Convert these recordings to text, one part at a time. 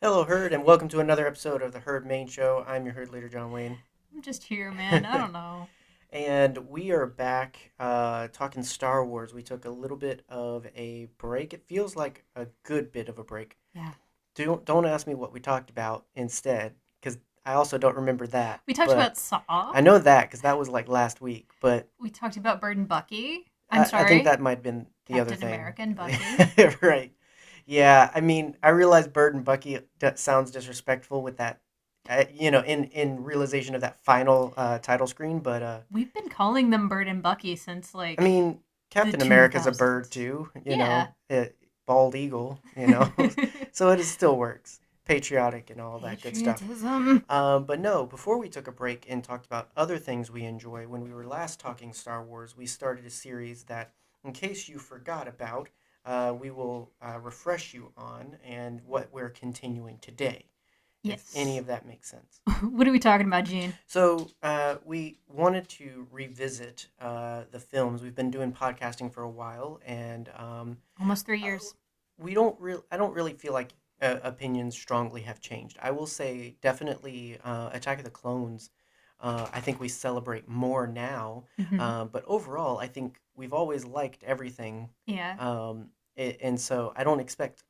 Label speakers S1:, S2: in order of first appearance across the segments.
S1: Hello, Herd, and welcome to another episode of the Herd Main Show. I'm your Herd Leader, John Wayne.
S2: I'm just here, man. I don't know.
S1: And we are back talking Star Wars. We took a little bit of a break. It feels like a good bit of a break.
S2: Yeah.
S1: Don't ask me what we talked about instead, because I also don't remember that.
S2: We talked
S1: But
S2: about Saw.
S1: I know that because that was like last week. But
S2: We talked about Bird and Bucky. I'm
S1: I think
S2: sorry.
S1: that might have been the other
S2: Captain
S1: thing.
S2: America and Bucky.
S1: Right. Yeah, I mean, I realize Bird and Bucky sounds disrespectful with that, in realization of that final title screen. But
S2: We've been calling them Bird and Bucky since
S1: I
S2: like
S1: mean,
S2: the
S1: Captain America's a bird
S2: 2000s.
S1: too.
S2: Yeah.
S1: Bald eagle. So it still works, patriotic and all that good stuff.
S2: Patriotism.
S1: But no, before we took a break and talked about other things we enjoy, when we were last talking Star Wars, we started a series that, in case you forgot about, we will refresh you on and what we're continuing today, if any
S2: Yes.
S1: of that makes sense.
S2: What are we talking about, Gene?
S1: So we wanted to revisit the films. We've been doing podcasting for a while, and
S2: Almost three
S1: uh,
S2: years.
S1: I don't really feel like opinions strongly have changed. I will say definitely Attack of the Clones. I think we celebrate more now,
S2: Hmm.
S1: but overall, I think we've always liked everything,
S2: Yeah.
S1: and so I don't expect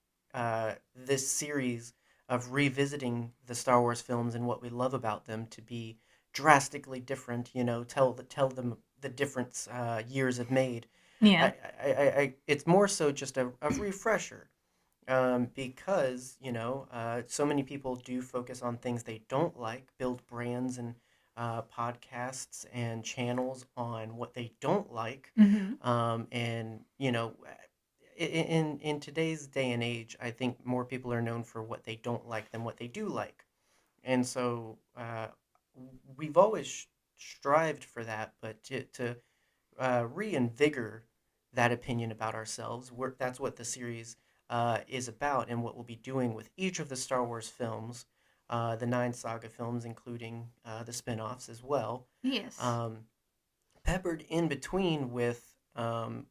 S1: this series of revisiting the Star Wars films and what we love about them to be drastically different. Tell them the difference years have made.
S2: Yeah.
S1: It's more so just a refresher, because so many people do focus on things they don't like, build brands and podcasts and channels on what they don't like,
S2: Hmm.
S1: and in today's day and age, I think more people are known for what they don't like than what they do like, and so we've always strived for that, but to reinvigor that opinion about ourselves. That's what the series is about, and what we'll be doing with each of the Star Wars films, the nine saga films, including the spin offs as well,
S2: Yes.
S1: um, peppered in between with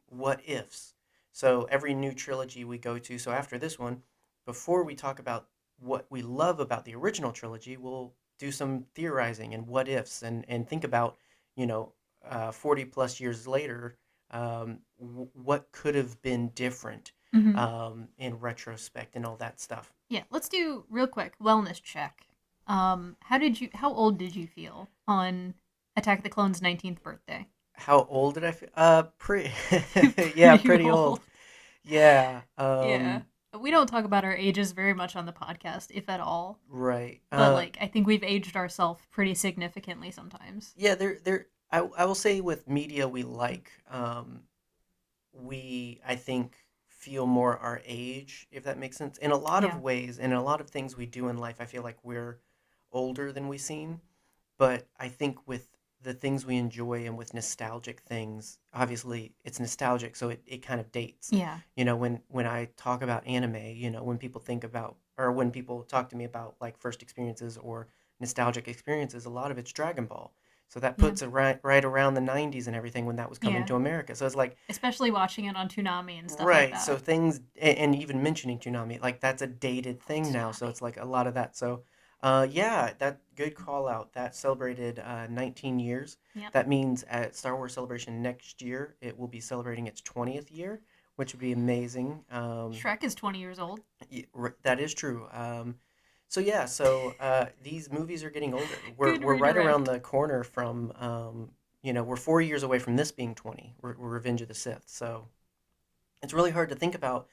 S1: what ifs. So every new trilogy we go to, so after this one, before we talk about what we love about the original trilogy, we'll do some theorizing and what ifs, and think about, 40 plus years later, what could have been different,
S2: Hmm.
S1: in retrospect and all that stuff.
S2: Yeah, let's do real quick wellness check. How old did you feel on Attack of the Clones' 19th birthday?
S1: How old did I feel? Pretty, yeah,
S2: Pretty
S1: pretty
S2: old.
S1: old. Yeah.
S2: Yeah. We don't talk about our ages very much on the podcast, if at all.
S1: Right.
S2: But like I think we've aged ourselves pretty significantly sometimes.
S1: Yeah, I will say with media we like, we, I think, feel more our age, if that makes sense. In a lot of
S2: Yeah.
S1: ways, and a lot of things we do in life, I feel like we're older than we seem. But I think with the things we enjoy and with nostalgic things, obviously it's nostalgic, so it kind of dates.
S2: Yeah.
S1: When I talk about anime, when people think about, or when people talk to me about like first experiences or nostalgic experiences, a lot of it's Dragon Ball. So that
S2: Yeah.
S1: puts it right around the 90s and everything when that was coming
S2: Yeah.
S1: to America. So it's like,
S2: Especially watching it on Toonami and stuff like
S1: right. So
S2: that.
S1: things, and even mentioning Toonami, like that's a dated
S2: Oh,
S1: thing now. So
S2: Toonami.
S1: it's like a lot of that. So, yeah, that good call out. That celebrated 19 years.
S2: Yep.
S1: That means at Star Wars Celebration next year, it will be celebrating its 20th year, which would be amazing.
S2: Shrek is 20 years old.
S1: That is true. So yeah, so these movies are getting older. We're
S2: Good
S1: we're right around
S2: redirect.
S1: the corner from, we're 4 years away from this being 20. We're Revenge of the Sith. So it's really hard to think about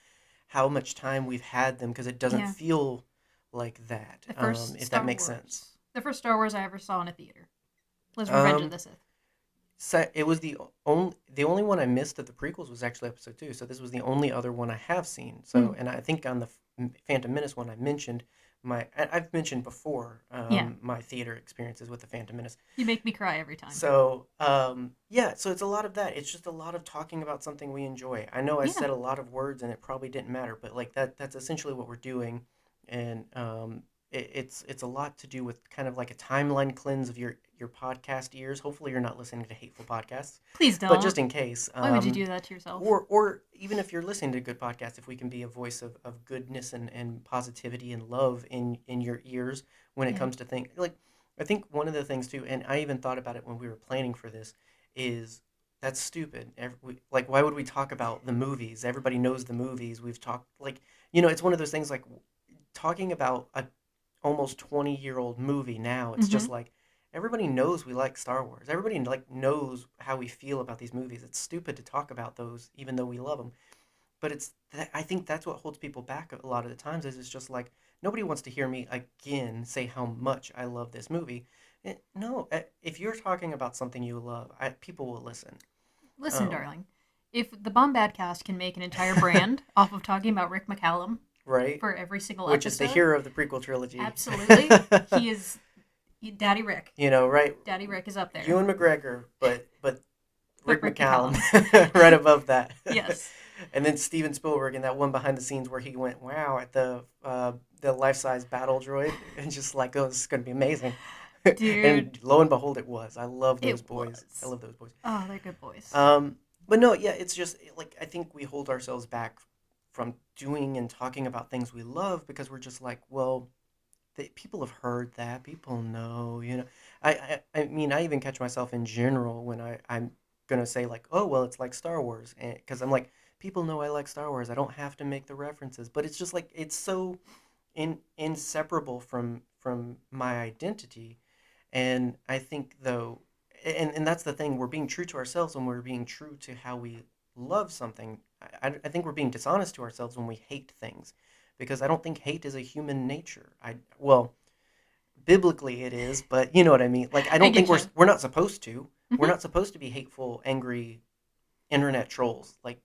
S1: how much time we've had them because it doesn't
S2: Yeah.
S1: feel like that,
S2: The first
S1: if that
S2: Star
S1: makes sense.
S2: Wars. The first Star Wars I ever saw in a theater was Revenge of
S1: Um,
S2: the Sith.
S1: so it was the only one I missed of the prequels was actually episode two. So this was the only other one I have seen.
S2: Hmm.
S1: So, and I think on the Phantom Menace one I mentioned I've mentioned before,
S2: Yeah.
S1: my theater experiences with the Phantom Menace.
S2: You make me cry every time.
S1: So, yeah, so it's a lot of that. It's just a lot of talking about something we enjoy. I know I
S2: Yeah.
S1: said a lot of words and it probably didn't matter, but like that's essentially what we're doing. And it's a lot to do with kind of like a timeline cleanse of your podcast ears. Hopefully, you're not listening to hateful podcasts,
S2: Please
S1: but
S2: don't.
S1: just in case,
S2: Why would you do that to yourself?
S1: or even if you're listening to good podcasts, if we can be a voice of goodness and positivity and love in your ears when it
S2: Yeah.
S1: comes to things like, I think one of the things too, and I even thought about it when we were planning for this, is that's stupid. Like, why would we talk about the movies? Everybody knows the movies. We've talked, like, it's one of those things, like talking about a almost 20-year-old movie now. It's
S2: Mm-hmm.
S1: just like everybody knows we like Star Wars. Everybody like knows how we feel about these movies. It's stupid to talk about those even though we love them. But I think that's what holds people back a lot of the times, is it's just like nobody wants to hear me again say how much I love this movie. No, if you're talking about something you love, people will listen.
S2: Listen,
S1: Um,
S2: darling. If the Bombadcast can make an entire brand off of talking about Rick McCallum
S1: right?
S2: for every single
S1: Which is the
S2: episode,
S1: hero of the prequel trilogy.
S2: absolutely, he is Daddy Rick.
S1: Right?
S2: Daddy Rick is up there.
S1: Ewan McGregor, but
S2: But
S1: Rick
S2: Rick
S1: McCallum
S2: McCallum.
S1: right above that.
S2: Yes.
S1: And then Steven Spielberg in that one behind the scenes where he went, "Wow," at the life size battle droid, and just like, "Oh, this is gonna be amazing."
S2: Dude,
S1: And lo and behold, it was. I love those
S2: it
S1: boys. I
S2: was.
S1: love those boys.
S2: Oh, they're good boys.
S1: Um, but no, yeah, it's just like I think we hold ourselves back from doing and talking about things we love because we're just like, well, people have heard that. People know. I mean, I even catch myself in general when I'm gonna say like, oh well, it's like Star Wars, because I'm like, people know I like Star Wars. I don't have to make the references, but it's just like it's so inseparable from my identity, and I think though, and that's the thing, we're being true to ourselves when we're being true to how we love something. I think we're being dishonest to ourselves when we hate things, because I don't think hate is a human nature. Well, biblically it is, but you know what I mean. Like I
S2: I
S1: don't think
S2: get you.
S1: we're not supposed to. We're
S2: Hmm.
S1: not supposed to be hateful, angry internet trolls. Like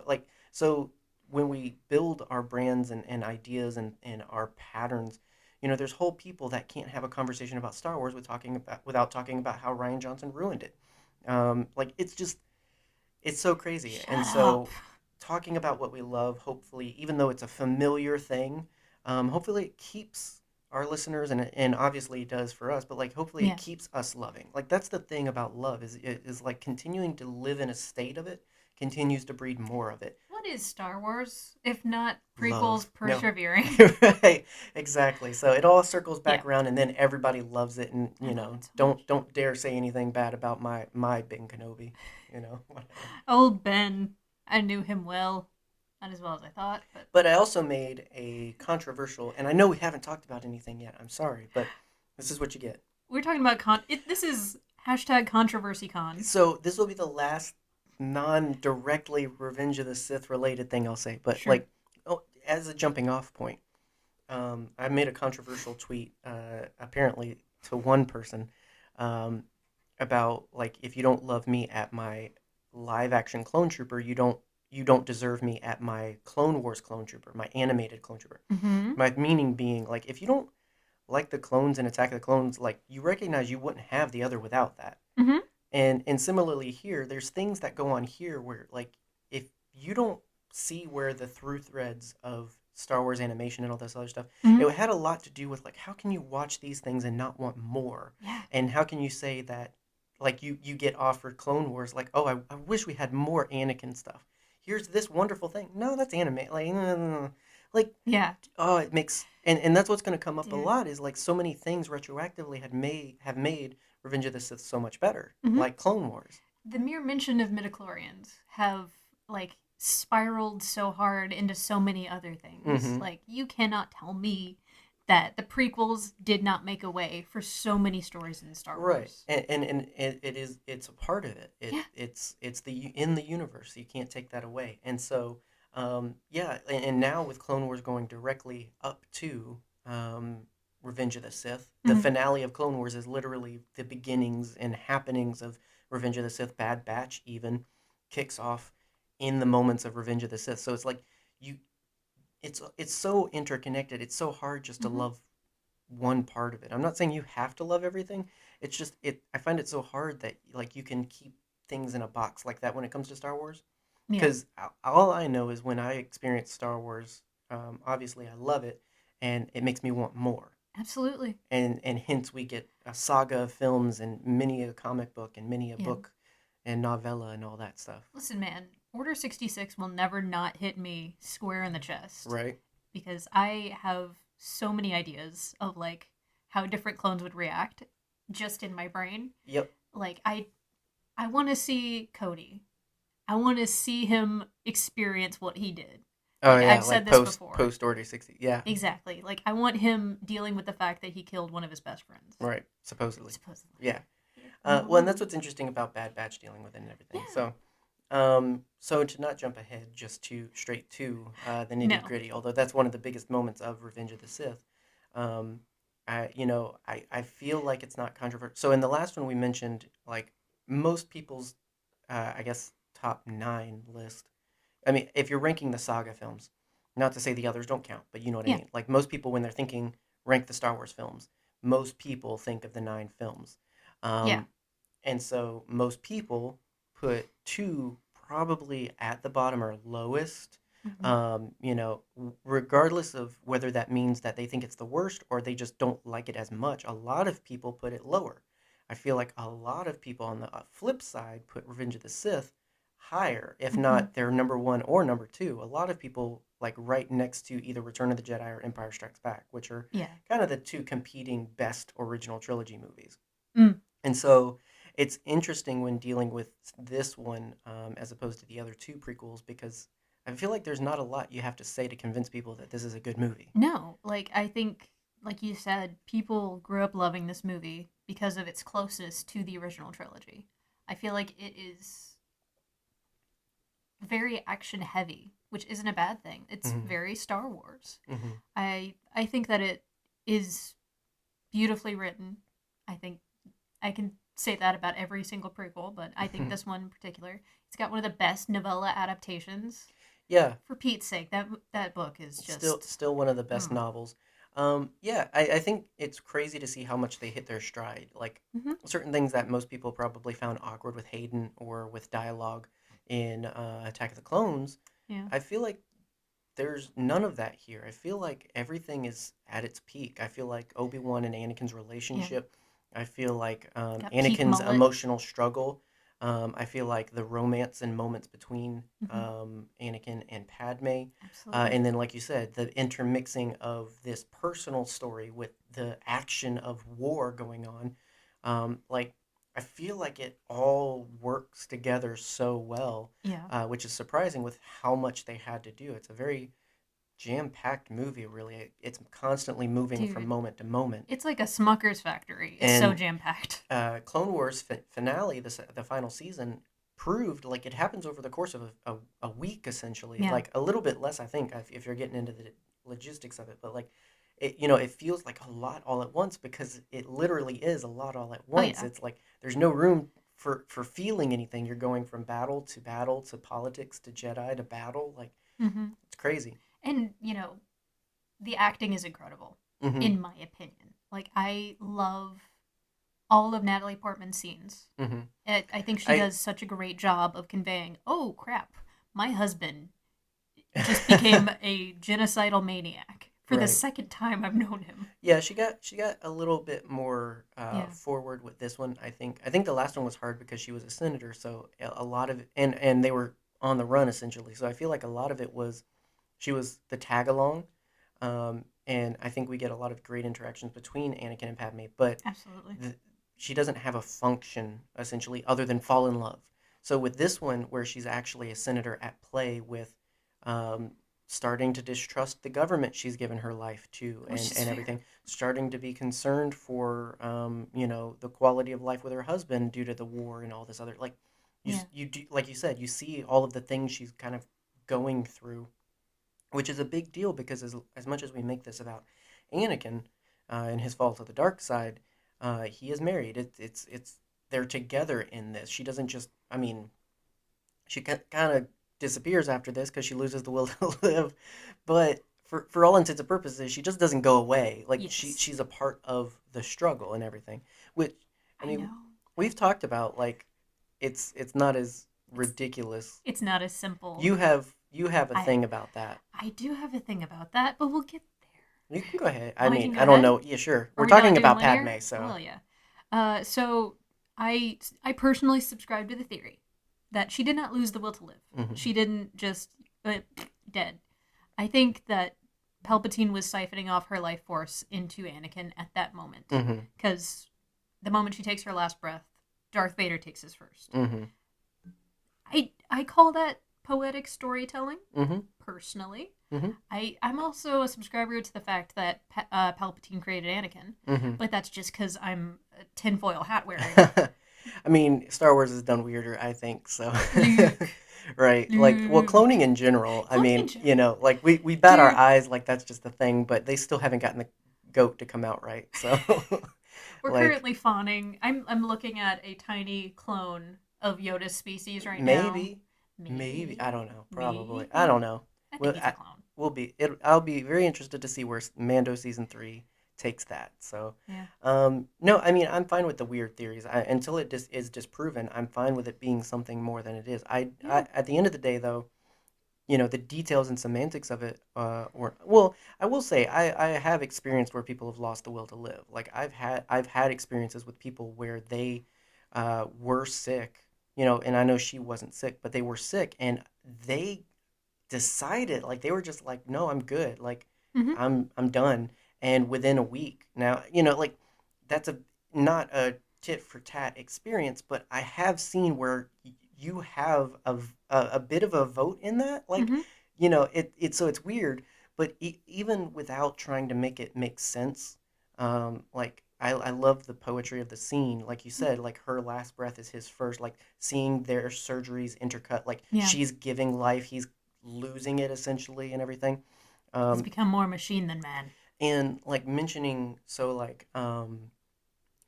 S1: like so when we build our brands and ideas and our patterns, there's whole people that can't have a conversation about Star Wars without talking about how Ryan Johnson ruined it. Like it's so crazy.
S2: Shut
S1: And
S2: up.
S1: so talking about what we love, hopefully, even though it's a familiar thing, hopefully it keeps our listeners, and obviously it does for us, but like hopefully it
S2: Yeah.
S1: keeps us loving. Like that's the thing about love, is like continuing to live in a state of it continues to breed more of it.
S2: What is Star Wars if not prequels
S1: Love. No.
S2: persevering?
S1: Right. Exactly. So it all circles
S2: Yeah.
S1: back around, and then everybody loves it, and
S2: I love it so much.
S1: don't dare say anything bad about my Ben Kenobi, whatever.
S2: Old Ben, I knew him well. Not as well as I thought, but
S1: But I also made a controversial, and I know we haven't talked about anything yet. I'm sorry, but this is what you get.
S2: we're talking about this is hashtag controversy con.
S1: So this will be the last non-directly Revenge of the Sith related thing I'll say, but
S2: Sure.
S1: like, oh, as a jumping off point, I made a controversial tweet, apparently to one person, um, about like, if you don't love me at my live action clone trooper, you don't deserve me at my Clone Wars clone trooper, my animated clone trooper.
S2: Mm-hmm.
S1: My meaning being, like, if you don't like the clones and Attack of the Clones, like, you recognize you wouldn't have the other without that.
S2: Mm-hmm.
S1: And similarly here, there's things that go on here where, like, if you don't see where the through threads of Star Wars animation and all this other stuff,
S2: Mm-hmm.
S1: it had a lot to do with, like, how can you watch these things and not want more?
S2: Yeah.
S1: And how can you say that, like, you get offered Clone Wars, like, oh, I wish we had more Anakin stuff. Here's this wonderful thing. No, that's anime. Like, no, no, no, no. Like,
S2: Yeah.
S1: oh, it makes, and that's what's going to come up a
S2: Dude.
S1: lot, is like so many things retroactively have made Revenge of the Sith so much better,
S2: Mm-hmm.
S1: like Clone Wars.
S2: The mere mention of midichlorians have like spiraled so hard into so many other things.
S1: Mm-hmm.
S2: Like you cannot tell me that the prequels did not make a way for so many stories in Star
S1: Right,
S2: Wars.
S1: and it's a part of it.
S2: Yeah.
S1: It's in the universe. You can't take that away. And so, yeah, and now with Clone Wars going directly up to Revenge of the Sith, the
S2: Mm-hmm.
S1: finale of Clone Wars is literally the beginnings and happenings of Revenge of the Sith. Bad Batch even kicks off in the moments of Revenge of the Sith. So it's like you, it's so interconnected. It's so hard just to
S2: Mm-hmm.
S1: love one part of it. I'm not saying you have to love everything. It's just I find it so hard that like you can keep things in a box like that when it comes to Star Wars.
S2: Yeah.
S1: Because all I know is when I experience Star Wars, obviously I love it, and it makes me want more.
S2: Absolutely.
S1: and hence we get a saga of films and many a comic book and many a
S2: Yeah.
S1: book and novella and all that stuff,
S2: Listen, man, Order 66 will never not hit me square in the chest
S1: right?
S2: because I have so many ideas of like how different clones would react just in my brain.
S1: Yep.
S2: Like I want to see Cody. I want to see him experience what he did.
S1: Oh
S2: Like
S1: yeah,
S2: I've
S1: like
S2: said this before.
S1: post Order 60. Yeah,
S2: Exactly. Like I want him dealing with the fact that he killed one of his best friends.
S1: right. Supposedly.
S2: Supposedly.
S1: Yeah.
S2: Yeah.
S1: Well, and that's what's interesting about Bad Batch dealing with it and everything.
S2: Yeah.
S1: So to not jump ahead, just to straight to the nitty
S2: No.
S1: gritty. Although that's one of the biggest moments of Revenge of the Sith. Um, I feel like it's not controversial. So in the last one we mentioned, like most people's, I guess top 9 list. I mean, if you're ranking the saga films, not to say the others don't count, but you know what I
S2: Yeah.
S1: mean. Like most people, when they're thinking rank the Star Wars films, most people think of the 9 films.
S2: Yeah.
S1: Um, and so most people put 2 probably at the bottom or lowest.
S2: Hmm.
S1: Regardless of whether that means that they think it's the worst or they just don't like it as much, a lot of people put it lower. I feel like a lot of people on the flip side put Revenge of the Sith higher, if
S2: Hmm.
S1: not their number 1 or number 2. A lot of people like right next to either Return of the Jedi or Empire Strikes Back, which are
S2: Yeah.
S1: kind of the 2 competing best original trilogy movies.
S2: Mm.
S1: And so it's interesting when dealing with this one as opposed to the other 2 prequels because I feel like there's not a lot you have to say to convince people that this is a good movie.
S2: No. Like I think, like you said, people grew up loving this movie because of its closeness to the original trilogy. I feel like it is very action heavy, which isn't a bad thing. It's
S1: Hmm.
S2: very Star Wars.
S1: Hmm.
S2: I think that it is beautifully written. I think I can say that about every single prequel, but I think this one in particular, it's got one of the best novella adaptations.
S1: Yeah,
S2: For Pete's sake, that book is
S1: still
S2: just
S1: still one of the best
S2: mm.
S1: novels. I think it's crazy to see how much they hit their stride. Like
S2: Hmm.
S1: certain things that most people probably found awkward with Hayden or with dialogue in Attack of the Clones,
S2: Yeah.
S1: I feel like there's none of that here. I feel like everything is at its peak. I feel like Obi-Wan and Anakin's
S2: Yeah.
S1: relationship. I feel like
S2: Got peak
S1: Anakin's
S2: mullet.
S1: emotional struggle. I feel like the romance and moments between
S2: Hmm.
S1: Anakin and Padme.
S2: Absolutely.
S1: And then, like you said, the intermixing of this personal story with the action of war going on. Like, I feel like it all works together so well,
S2: Yeah.
S1: which is surprising with how much they had to do. It's a very jam-packed movie, really. It's constantly moving from
S2: Dude,
S1: moment to moment.
S2: it's like a Smucker's factory. It's so
S1: And
S2: jam packed.
S1: Clone Wars finale, the final season, proved like it happens over the course of a week, essentially.
S2: Yeah.
S1: Like a little bit less, I think, if you're getting into the logistics of it. But like, it feels like a lot all at once because it literally is a lot all at
S2: Oh
S1: once.
S2: yeah.
S1: It's like there's no room for feeling anything. You're going from battle to politics to Jedi to battle. Like
S2: Hmm.
S1: it's crazy.
S2: And the acting is incredible,
S1: Mm-hmm.
S2: in my opinion. Like I love all of Natalie Portman's scenes.
S1: Mm-hmm.
S2: I think she
S1: I
S2: does such a great job of conveying, oh crap, my husband just became a genocidal maniac for the
S1: right.
S2: second time I've known him.
S1: Yeah, she got a little bit more
S2: Yeah.
S1: forward with this one. I think the last one was hard because she was a senator, so a lot of it, and they were on the run essentially. So I feel like a lot of it was she was the tag along, and I think we get a lot of great interactions between Anakin and Padme. But
S2: Absolutely.
S1: the, she doesn't have a function essentially other than fall in love. So with this one, where she's actually a senator at play with um, starting to distrust the government she's given her life to
S2: Which is
S1: and
S2: fair.
S1: everything, starting to be concerned for the quality of life with her husband due to the war and all this other like
S2: Yeah.
S1: you do like you said you see all of the things she's kind of going through, which is a big deal because as much as we make this about Anakin and his fall to the dark side, he is married. It's they're together in this. She doesn't just. I mean, she kind of disappears after this because she loses the will to live, but for all intents and purposes, she just doesn't go away. Like
S2: Yes.
S1: she's a part of the struggle and everything. Which I
S2: I
S1: mean,
S2: know.
S1: we've talked about like it's not as
S2: It's
S1: ridiculous.
S2: it's not as simple.
S1: You have a
S2: I
S1: thing about that.
S2: I do have a thing about that, but we'll get there.
S1: You can go ahead. I
S2: Oh, I
S1: mean,
S2: can go
S1: I don't
S2: ahead.
S1: know. Yeah, sure.
S2: Are
S1: We're
S2: we not
S1: talking
S2: doing
S1: about
S2: linear?
S1: Padme, so
S2: Well, yeah. So I personally subscribe to the theory that she did not lose the will to live.
S1: hmm
S2: She didn't just dead. I think that Palpatine was siphoning off her life force into Anakin at that moment,
S1: hmm
S2: because the moment she takes her last breath, Darth Vader takes his first.
S1: hmm
S2: I call that poetic storytelling,
S1: hmm
S2: personally.
S1: hmm
S2: I'm also a subscriber to the fact that Palpatine created Anakin,
S1: hmm
S2: but that's just because I'm tinfoil hat wearing.
S1: I mean, Star Wars is done weirder, I think, so.
S2: Luke,
S1: Right. Like, well,
S2: Luke,
S1: cloning in general, I
S2: cloning in
S1: mean,
S2: general,
S1: like we bat our
S2: dude.
S1: eyes like that's just the thing, but they still haven't gotten the goat to come out right. So,
S2: We're
S1: like,
S2: currently fawning. I'm looking at a tiny clone of Yoda's species right now.
S1: maybe, maybe,
S2: Maybe,
S1: I don't know, probably. I don't
S2: maybe.
S1: know.
S2: I think
S1: Well,
S2: he's a clone.
S1: I'll be very interested to see where Mando season 3 takes that. So,
S2: Yeah.
S1: no, I mean, I'm fine with the weird theories. Until it is disproven, I'm fine with it being something more than it is.
S2: Yeah.
S1: At the end of the day, though, the details and semantics of it, or well, I will say I have experienced where people have lost the will to live. Like I've had experiences with people where they were sick, and I know she wasn't sick, but they were sick, and they decided, like, they were just like, no, I'm good, like
S2: Mm-hmm.
S1: I'm done. And within a week, now, like, that's a not a tit for tat experience, but I have seen where you have a bit of a vote in that, like,
S2: Mm-hmm.
S1: so it's weird, but even without trying to make it make sense, like, I love the poetry of the scene, like you said, like her last breath is his first, like seeing their surgeries intercut, like
S2: Yeah.
S1: she's giving life, he's losing it essentially, and everything.
S2: He's
S1: Um,
S2: become more machine than man.
S1: and like mentioning, so like,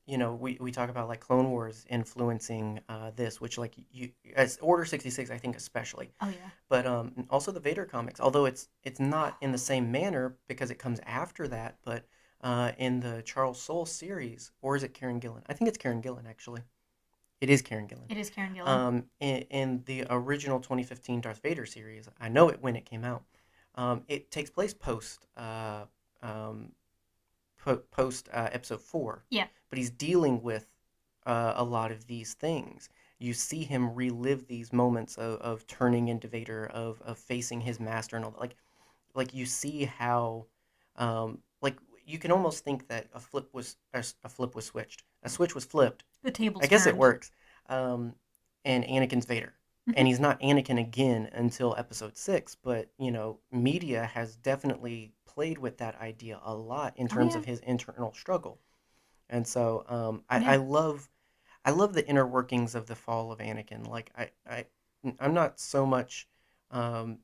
S1: we talk about like Clone Wars influencing this, which, like, you as Order 66, I think, especially,
S2: Oh yeah.
S1: but also the Vader comics, although it's not in the same manner because it comes after that, but in the Charles Soule series, or is it Karen Gillan? I think it's Karen Gillan, actually. It is Karen Gillan.
S2: It is Karen Gillan.
S1: In the original 2015 Darth Vader series, I know it when it came out. It takes place um, post episode 4,
S2: Yeah.
S1: but he's dealing with a lot of these things. You see him relive these moments of turning into Vader, of facing his master, and all that. Like you see how, like, you can almost think that a flip was switched. A switch was flipped.
S2: The
S1: I
S2: tables
S1: guess it
S2: turned.
S1: works. Um, and Anakin's Vader.
S2: Mm-hmm.
S1: And he's not Anakin again until episode 6, but, media has definitely played with that idea a lot in
S2: Oh
S1: terms
S2: yeah.
S1: of his internal struggle. And so,
S2: Yeah.
S1: I love the inner workings of the fall of Anakin. Like, I'm not so much um,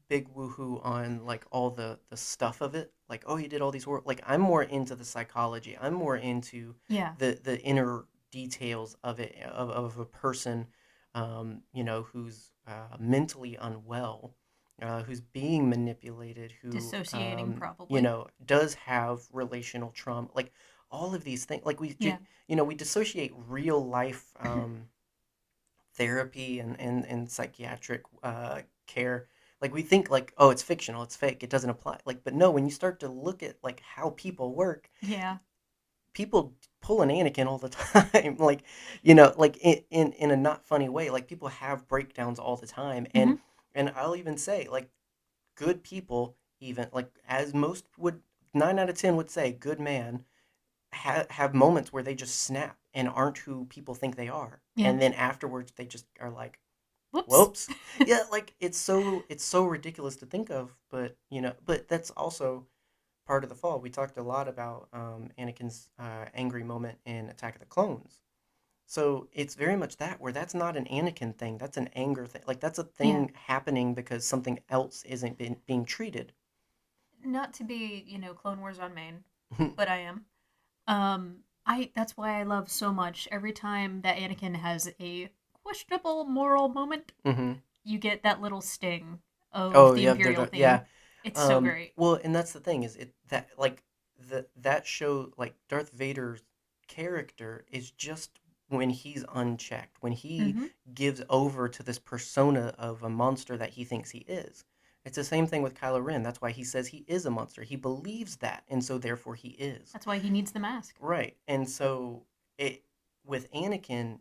S1: big woohoo on, like, all the stuff of it. Like, oh, he did all these work. Like, I'm more into the psychology. I'm more into
S2: Yeah.
S1: the inner details of it, of a person, who's mentally unwell, who's being manipulated, who,
S2: Dissociating probably.
S1: does have relational trauma. Like, all of these things. Like,
S2: Yeah.
S1: we dissociate real life therapy and psychiatric care. Like, we think, like, oh, it's fictional, it's fake, it doesn't apply. Like, but no, when you start to look at, like, how people work,
S2: Yeah.
S1: people pull an Anakin all the time. Like, like, in a not funny way. Like, people have breakdowns all the time,
S2: Mm-hmm.
S1: and I'll even say, like, good people, even, like, as most would, 9 out of 10 would say, good man, have moments where they just snap and aren't who people think they are,
S2: Yeah.
S1: and then afterwards they just are like,
S2: Whoops.
S1: whoops. Yeah, like, it's so ridiculous to think of, but, but that's also part of the fall. We talked a lot about Anakin's angry moment in Attack of the Clones. So it's very much that, where that's not an Anakin thing, that's an anger thing. Like, that's a
S2: Yeah.
S1: thing happening because something else isn't being treated.
S2: Not to be, Clone Wars on main, but I am. I That's why I love so much every time that Anakin has a questionable moral moment,
S1: hmm
S2: you get that little sting of
S1: Oh,
S2: the
S1: yeah,
S2: Imperial
S1: yeah.
S2: theme. It's so great.
S1: Well, and that's the thing, is it that, like, that show, like, Darth Vader's character is just when he's unchecked, when he
S2: Mm-hmm.
S1: gives over to this persona of a monster that he thinks he is. It's the same thing with Kylo Ren. That's why he says he is a monster. He believes that, and so therefore he is.
S2: That's why he needs the mask.
S1: Right. And so it with Anakin,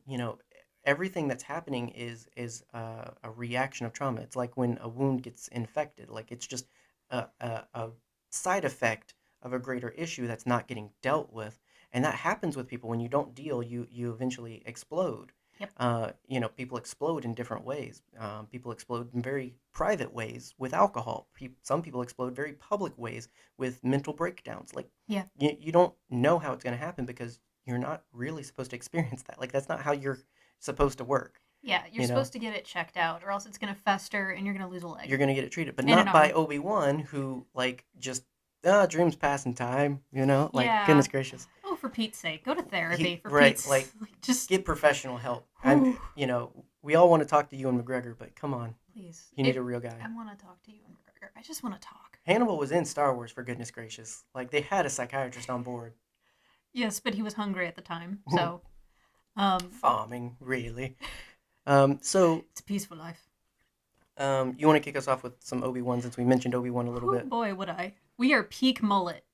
S1: everything that's happening is a reaction of trauma. It's like when a wound gets infected. Like it's just a side effect of a greater issue that's not getting dealt with. And that happens with people when you don't deal. You eventually explode.
S2: Yep.
S1: People explode in different ways. People explode in very private ways with alcohol. Some people explode very public ways with mental breakdowns. Like,
S2: Yeah.
S1: you don't know how it's going to happen because you're not really supposed to experience that. Like, that's not how you're supposed to work.
S2: Yeah, you're supposed to get it checked out, or else it's gonna fester and you're gonna lose a leg.
S1: You're going to get it treated, but
S2: And
S1: not
S2: an
S1: by
S2: arm.
S1: Obi-Wan, who, like, just, dreams passing time, like,
S2: Yeah.
S1: goodness gracious.
S2: Oh, for Pete's sake, go to therapy. For
S1: Right,
S2: Pete's
S1: like,
S2: just
S1: get professional help.
S2: Whew.
S1: We all want to talk to Ewan McGregor, but come on.
S2: please.
S1: You need a real guy.
S2: I want to talk to you, McGregor. I just want to talk.
S1: Hannibal was in Star Wars, for goodness gracious. Like, they had a psychiatrist on board.
S2: Yes, but he was hungry at the time, so.
S1: Farming, really. So
S2: it's a peaceful life.
S1: you want to kick us off with some Obi-Wan, since we mentioned Obi-Wan a little bit?
S2: Boy, would I. We are peak mullet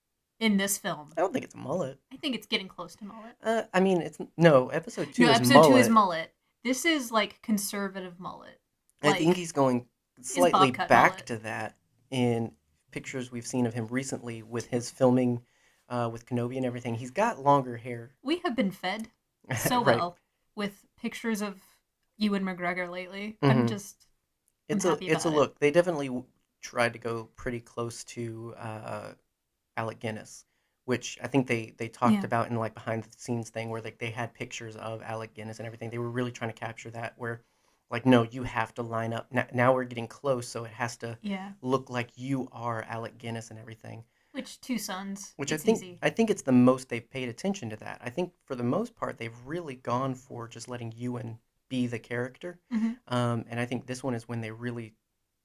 S2: in this film.
S1: I don't think it's a mullet.
S2: I think it's getting close to mullet.
S1: Episode 2 is mullet.
S2: Episode 2 is mullet. This is like conservative mullet.
S1: I think he's going slightly back
S2: mullet.
S1: to that in pictures we've seen of him recently with his filming with Kenobi and everything. He's got longer hair.
S2: We have been fed so
S1: right.
S2: well with pictures of Ewan McGregor lately.
S1: Mm-hmm.
S2: It's a
S1: look. They definitely tried to go pretty close to Alec Guinness, which I think they talked about in like behind the scenes thing where like they had pictures of Alec Guinness and everything. They were really trying to capture that where like, no, you have to line up. Now we're getting close, so it has to look like you are Alec Guinness and everything.
S2: Which two sons?
S1: Which I think it's the most they've paid attention to that. I think for the most part they've really gone for just letting Ewan be the character.
S2: Mm-hmm.
S1: And I think this one is when they really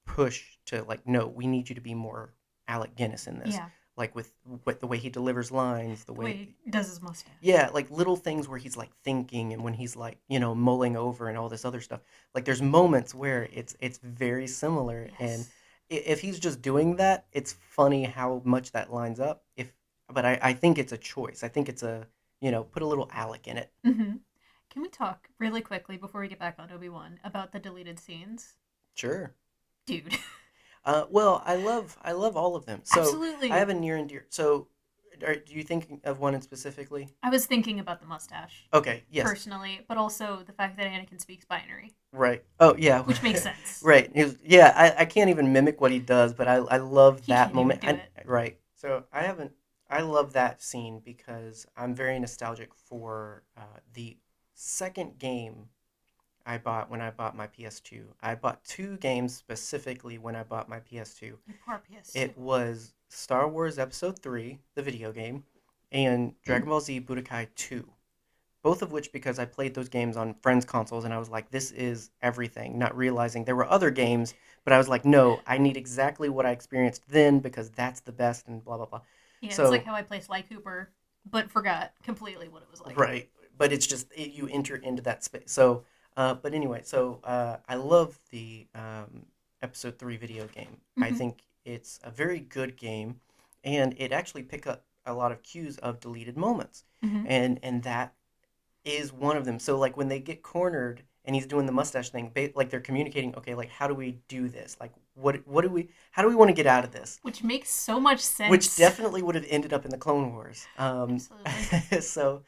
S1: push to like, no, we need you to be more Alec Guinness in this.
S2: Yeah.
S1: Like with the way he delivers lines, the way
S2: he does his mustache.
S1: Yeah, like little things where he's like thinking and when he's like, mulling over and all this other stuff. Like there's moments where it's very similar.
S2: Yes.
S1: And if he's just doing that, it's funny how much that lines up. But I think it's a choice. I think it's a, put a little Alec in it.
S2: Mm-hmm. Can we talk really quickly before we get back on Obi-Wan about the deleted scenes?
S1: Sure.
S2: Dude.
S1: Well, I love all of them. So
S2: Absolutely.
S1: I have a near and dear. So, do you think of one in specifically?
S2: I was thinking about the mustache.
S1: Okay. Yes.
S2: Personally, but also the fact that Anakin speaks binary.
S1: Right. Oh yeah.
S2: Which makes sense.
S1: Right. I can't even mimic what he does, but I love that moment. Right. So I love that scene because I'm very nostalgic for the second game I bought when I bought my PS2. I bought 2 games specifically when I bought my PS2.
S2: Your poor PS2.
S1: It was Star Wars Episode 3, the video game, and Dragon Ball Z Budokai 2. Both of which because I played those games on friends' consoles and I was like, this is everything, not realizing there were other games, but I was like, no, I need exactly what I experienced then because that's the best and blah, blah, blah.
S2: Yeah, so, it's like how I play Sly Cooper, but forgot completely what it was like.
S1: Right, but it's just, you enter into that space. So, but anyway, I love the Episode 3 video game. Mm-hmm. I think it's a very good game, and it actually picks up a lot of cues of deleted moments. Mm-hmm. And that is one of them. So, like, when they get cornered and he's doing the mustache thing, like, they're communicating, okay, like, how do we do this? Like, how do we want to get out of this?
S2: Which makes so much sense.
S1: Which definitely would have ended up in the Clone Wars.
S2: Absolutely.
S1: So...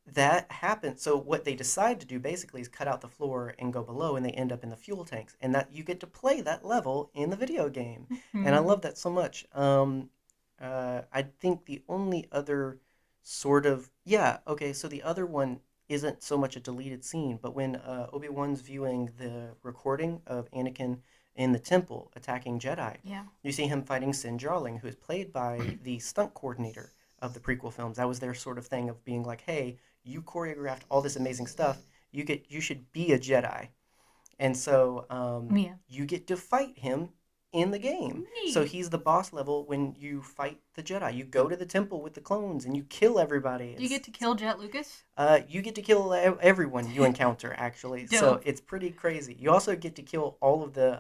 S1: that happened. So what they decide to do basically is cut out the floor and go below, and they end up in the fuel tanks. And that you get to play that level in the video game, mm-hmm. and I love that so much. I think the only other sort of so the other one isn't so much a deleted scene, but when Obi-Wan's viewing the recording of Anakin in the temple attacking Jedi, you see him fighting Sin Jarling, who is played by the stunt coordinator of the prequel films. That was their sort of thing of being like, hey, you choreographed all this amazing stuff. You should be a Jedi. And so you get to fight him in the game. Neat. So he's the boss level when you fight the Jedi. You go to the temple with the clones and you kill everybody.
S2: Do you get to kill Jet Lucas?
S1: You get to kill everyone you encounter, actually. So it's pretty crazy. You also get to kill all of the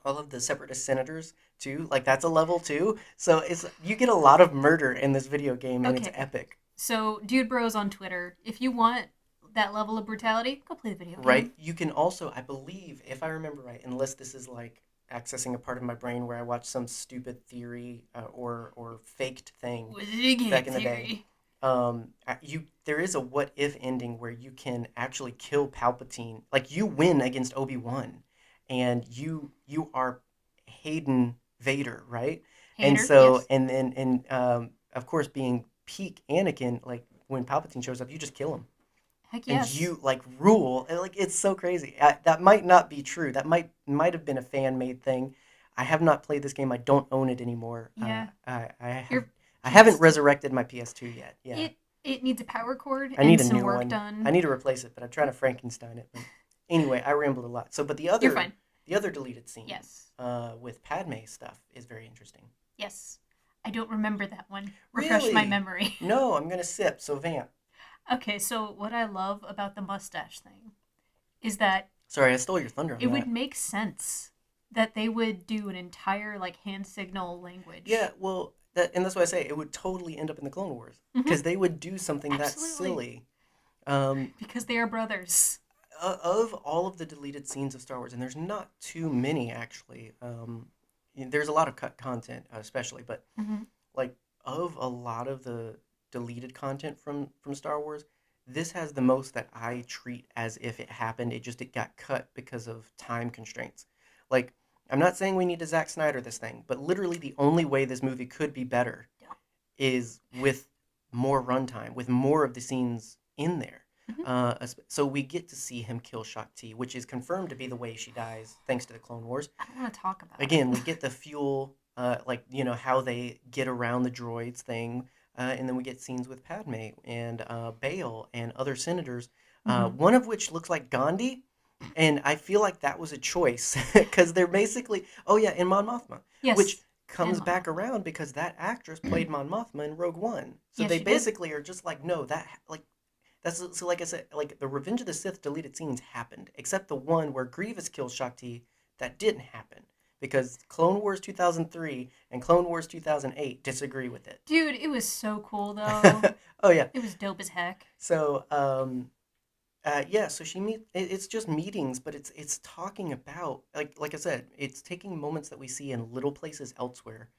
S1: all of the separatist senators too. Like that's a level too. So it's you get a lot of murder in this video game, and it's
S2: Okay,
S1: epic,
S2: so Dude Bros on Twitter. If you want that level of brutality, go play the video
S1: right?
S2: game.
S1: You can also, I believe, if I remember right, unless this is like accessing a part of my brain where I watched some stupid theory or faked thing
S2: Was it a game
S1: back in the day.
S2: theory?
S1: You there is a what if ending where you can actually kill Palpatine. Like you win against Obi-Wan, and you are Hayden Vader, right? And
S2: Hater,
S1: so
S2: yes.
S1: and of course being peak Anakin, like when Palpatine shows up, you just kill him,
S2: Heck
S1: and
S2: yes.
S1: you like rule. And, like it's so crazy. That might not be true. That might have been a fan made thing. I have not played this game. I don't own it anymore.
S2: Yeah.
S1: I
S2: Your
S1: haven't
S2: PS2.
S1: resurrected my PS2 yet. Yeah,
S2: It needs a power cord
S1: I need
S2: and
S1: a
S2: some
S1: new
S2: work
S1: one. I
S2: done.
S1: need to replace it, but I'm trying to Frankenstein it. But anyway, I rambled a lot. So, but
S2: You're fine.
S1: the other deleted scene
S2: Yes.
S1: with Padme stuff is very interesting.
S2: Yes. I don't remember that one. Refresh my
S1: Really?
S2: memory.
S1: No, I'm gonna sip. So vamp.
S2: Okay, so what I love about the mustache thing is that
S1: Sorry, I stole your thunder on
S2: it would
S1: that.
S2: make sense that they would do an entire like hand signal
S1: Yeah,
S2: language.
S1: well, and that's why I say it would totally end up in the Clone Wars
S2: Hmm.
S1: because they would do something that
S2: Absolutely.
S1: silly. Um,
S2: Because they are brothers.
S1: of all of the deleted scenes of Star Wars, and there's not too many actually. There's a lot of cut content, especially, but
S2: Hmm.
S1: like of a lot of the deleted content from Star Wars, this has the most that I treat as if it happened. It got cut because of time constraints. Like I'm not saying we need to Zack Snyder this thing, but literally the only way this movie could be better is with more runtime, with more of the scenes in there.
S2: Hmm.
S1: So we get to see him kill Shakti, which is confirmed to be the way she dies, thanks to the Clone Wars.
S2: I don't want to talk about
S1: Again,
S2: it.
S1: we get the fuel, like how they get around the droids thing, and then we get scenes with Padme and Bale and other senators,
S2: Hmm.
S1: one of which looks like Gandhi, and I feel like that was a choice because they're basically, oh yeah, in Mon Mothma, which
S2: Yes, and
S1: comes
S2: Mon
S1: back
S2: Mothma.
S1: around because that actress played Mon Mothma in Rogue One, so
S2: Yes,
S1: they
S2: she did.
S1: basically are just like, no, that like that's so like I said, like the Revenge of the Sith deleted scenes happened, except the one where Grievous kills Shakti, that didn't happen because Clone Wars 2003 and Clone Wars 2008 disagree with it.
S2: Dude, it was so cool though.
S1: Oh yeah.
S2: It was dope as heck.
S1: So yeah, so it's just meetings, but it's talking about like I said, it's taking moments that we see in little places elsewhere,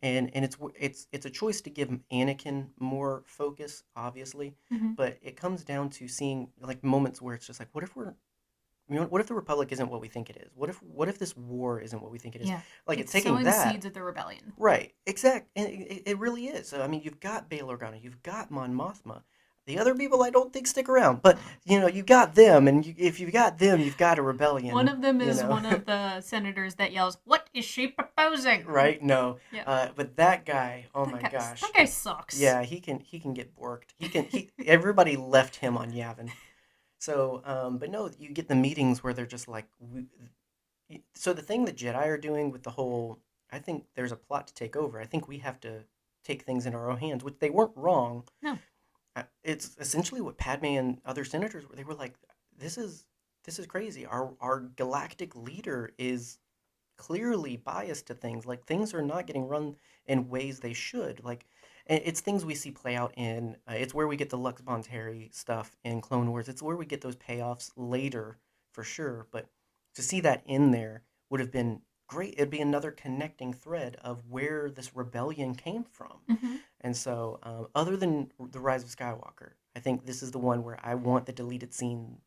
S1: and it's a choice to give Anakin more focus, obviously,
S2: Hmm.
S1: but it comes down to seeing like moments where it's just like, what if what if the Republic isn't what we think it is? What if this war isn't what we think it is?
S2: Yeah,
S1: Like it's
S2: it's
S1: taking
S2: sowing
S1: that.
S2: seeds of the rebellion.
S1: Right, exact, and it really is. So, I mean, you've got Bail Organa, you've got Mon Mothma. The other people I don't think stick around, but you got them, and if you've got them, you've got a
S2: One
S1: rebellion.
S2: of them is one of the senators that yells, "What is she proposing?"
S1: Right? No,
S2: Yeah,
S1: but that guy, oh
S2: that
S1: my
S2: guy. That
S1: gosh,
S2: guy sucks.
S1: yeah, he can get borked. He everybody left him on Yavin. So, but no, you get the meetings where they're just like, so the thing that Jedi are doing with the whole, I think there's a plot to take over. I think we have to take things in our own hands, which they weren't wrong.
S2: No.
S1: It's essentially what Padme and other senators were. They were like, this is this is crazy. Our galactic leader is clearly biased to things. Like things are not getting run in ways they should. Like it's things we see play out in. It's where we get the Lux Bonteri stuff in Clone Wars. It's where we get those payoffs later for sure. But to see that in there would have been great. It'd be another connecting thread of where this rebellion came from.
S2: Hmm.
S1: And so, other than the Rise of Skywalker, I think this is the one where I want the deleted scene,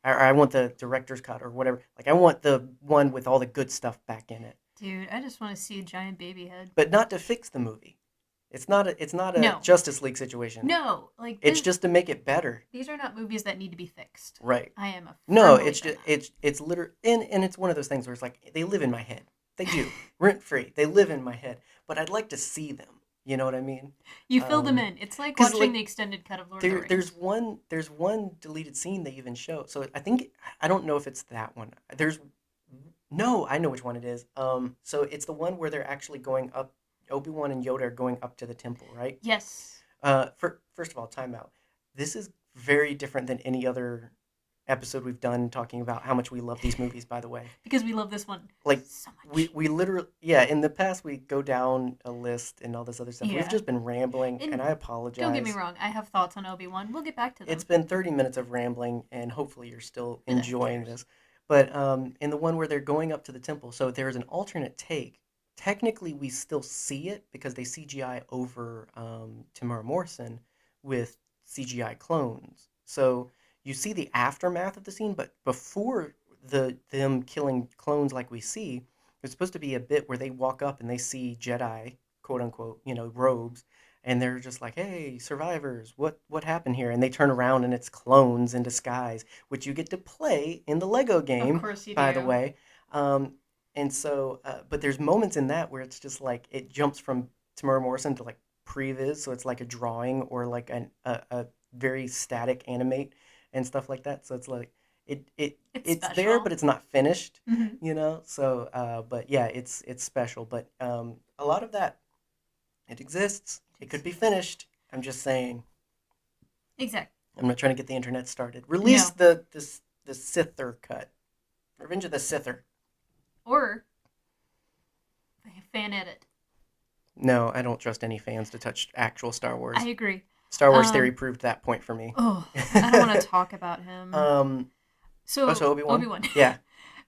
S1: or I want the director's cut or whatever. Like I want the one with all the good stuff back in it,
S2: Dude, I just want to see a giant baby head.
S1: but not to fix the movie. It's not a
S2: No,
S1: Justice League situation.
S2: no, like
S1: It's
S2: this.
S1: just to make it better.
S2: These are not movies that need to be fixed.
S1: Right.
S2: I am a
S1: No,
S2: firm
S1: it's
S2: believer in
S1: just
S2: that.
S1: it's literally and it's one of those things where it's like they live in my head. They do rent free. They live in my head, but I'd like to see them. You know what I mean?
S2: You fill them
S1: Um,
S2: in. It's like
S1: because
S2: watching
S1: like
S2: the extended cut of Lord of the
S1: there's
S2: Rings.
S1: one deleted scene they even show. So I don't know if it's that one. There's no, I know which one it is. So it's the one where they're actually going up. Obi-Wan and Yoda are going up to the temple, right?
S2: Yes.
S1: First of all, timeout. This is very different than any other episode we've done talking about how much we love these movies, by the way.
S2: Because we love this one
S1: Like,
S2: so
S1: we,
S2: much.
S1: we literally, yeah, in the past, we go down a list and all this other stuff. We've
S2: Yeah.
S1: just been rambling,
S2: And
S1: and I apologize.
S2: don't get me wrong, I have thoughts on Obi-Wan. We'll get back to
S1: It's
S2: them.
S1: been 30 minutes of rambling, and hopefully you're still
S2: Who
S1: enjoying
S2: cares?
S1: this. But in the one where they're going up to the temple, so there's an alternate take. Technically, we still see it because they CGI over Tamara Morrison with CGI clones. So you see the aftermath of the scene, but before them killing clones like we see, there's supposed to be a bit where they walk up and they see Jedi, quote unquote, robes, and they're just like, "Hey, survivors, what happened here?" And they turn around and it's clones in disguise, which you get to play in the Lego
S2: Of
S1: game,
S2: course you
S1: by the
S2: do.
S1: way. Um, and so, but there's moments in that where it's just like it jumps from Tamara Morrison to like previs, so it's like a drawing or like a very static animate and stuff like that. So it's like
S2: It's
S1: it's there,
S2: special.
S1: but it's not finished,
S2: Hmm.
S1: So, but yeah, it's special. But a lot of that it exists. It could be finished. I'm just saying.
S2: Exactly.
S1: I'm not trying to get the internet started. Release
S2: No.
S1: the Sither cut. Revenge of the Sither.
S2: Or fan edit.
S1: No, I don't trust any fans to touch actual Star
S2: I
S1: Wars.
S2: agree.
S1: Star Wars theory
S2: Um,
S1: proved that point for me.
S2: oh, I don't want to talk about him.
S1: um. Oh,
S2: So
S1: so Obi Wan.
S2: Obi-Wan.
S1: Yeah.